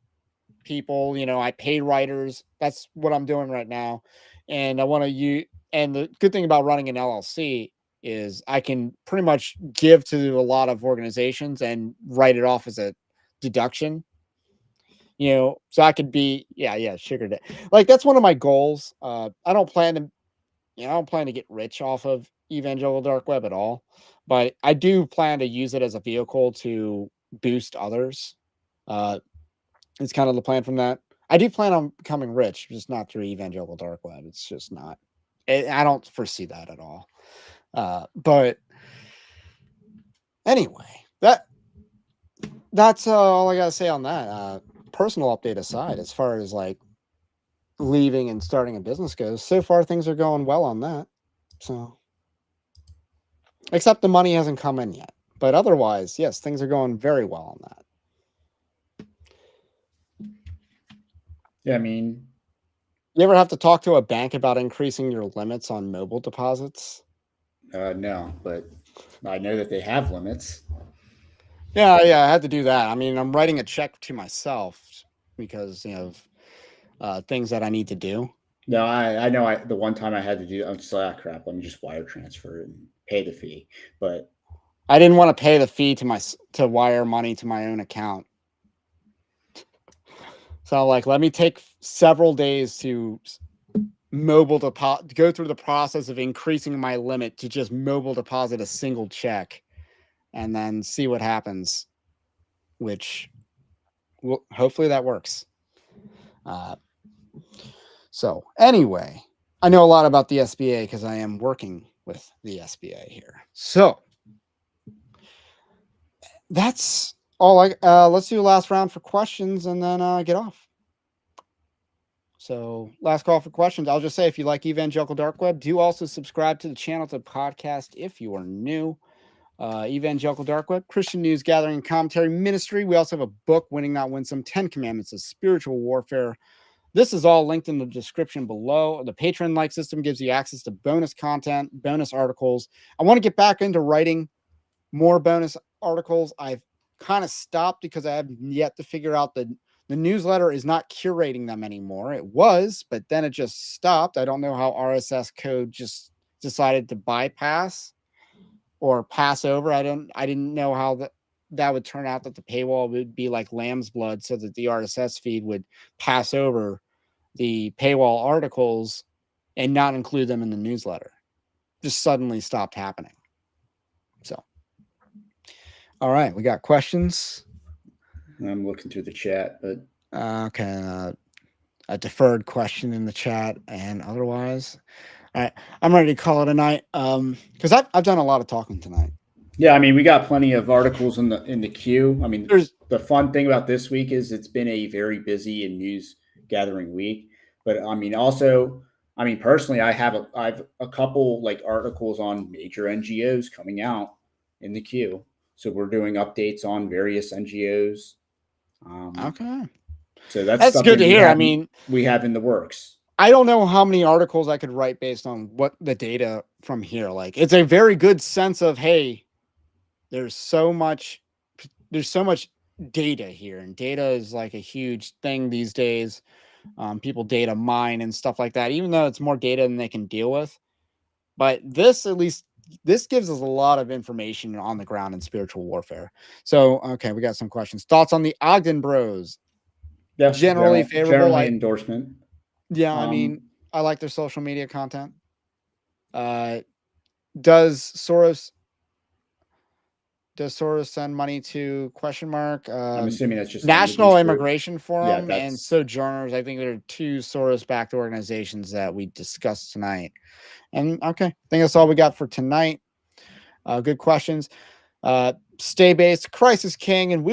people. I pay writers. That's what I'm doing right now. And I want to use, and the good thing about running an LLC is I can pretty much give to a lot of organizations and write it off as a deduction. So I could be, sugar daddy. Like that's one of my goals. I don't plan to get rich off of Evangelical Dark Web at all, but I do plan to use it as a vehicle to boost others. It's kind of the plan from that. I do plan on becoming rich, just not through Evangelical Dark Web. It's just not. I don't foresee that at all. But anyway, that's all I gotta say on that. Personal update aside, as far as like leaving and starting a business goes, so far things are going well on that. So, except the money hasn't come in yet, but otherwise, yes, things are going very well on that. Yeah, I mean, you ever have to talk to a bank about increasing your limits on mobile deposits? No, but I know that they have limits. Yeah, I had to do that. I mean, I'm writing a check to myself because things that I need to do. No, I know. The one time I had to do, I'm just like, crap. Let me just wire transfer it and pay the fee. But I didn't want to pay the fee to wire money to my own account. So like, let me take several days to go through the process of increasing my limit to just mobile deposit a single check, and then see what happens. Which, hopefully, that works. So anyway, I know a lot about the SBA because I am working with the SBA here. So that's all. Let's do the last round for questions and then get off. So last call for questions. I'll just say, if you like Evangelical Dark Web, do also subscribe to the channel, to the podcast if you are new. Evangelical Dark Web, Christian news gathering and commentary ministry. We also have a book, Winning Not Winsome, 10 Commandments of Spiritual Warfare. This is all linked in the description below. The Patreon-like system gives you access to bonus content, bonus articles. I want to get back into writing more bonus articles. I've kind of stopped because I have yet to figure out the newsletter is not curating them anymore. It was, but then it just stopped. I don't know how RSS code just decided to bypass or pass over. I didn't know how that would turn out, that the paywall would be like lamb's blood, so that the RSS feed would pass over the paywall articles and not include them in the newsletter. Just suddenly stopped happening. So, all right, we got questions. I'm looking through the chat, but okay, a deferred question in the chat, and otherwise, all right, I'm ready to call it a night. Because I've done a lot of talking tonight. Yeah, I mean, we got plenty of articles in the queue. I mean, the fun thing about this week is it's been a very busy and news gathering week. But I mean, also, I mean, personally, I've a couple like articles on major NGOs coming out in the queue. So we're doing updates on various NGOs. Okay, so that's good to hear. I mean, we have in the works. I don't know how many articles I could write based on what the data from here. Like, it's a very good sense of, hey, there's so much data here, and data is like a huge thing these days. People data mine and stuff like that, even though it's more data than they can deal with. But this gives us a lot of information on the ground in spiritual warfare. So, okay, we got some questions. Thoughts on the Ogden Bros? Yeah, Generally favorable. Generally endorsement. Yeah, I mean, I like their social media content. Does Soros send money to ? I'm assuming that's just National Immigration Forum yeah, and Sojourners. I think there are two Soros-backed organizations that we discussed tonight. And okay, I think that's all we got for tonight. Good questions. Stay based. Christ is king, and we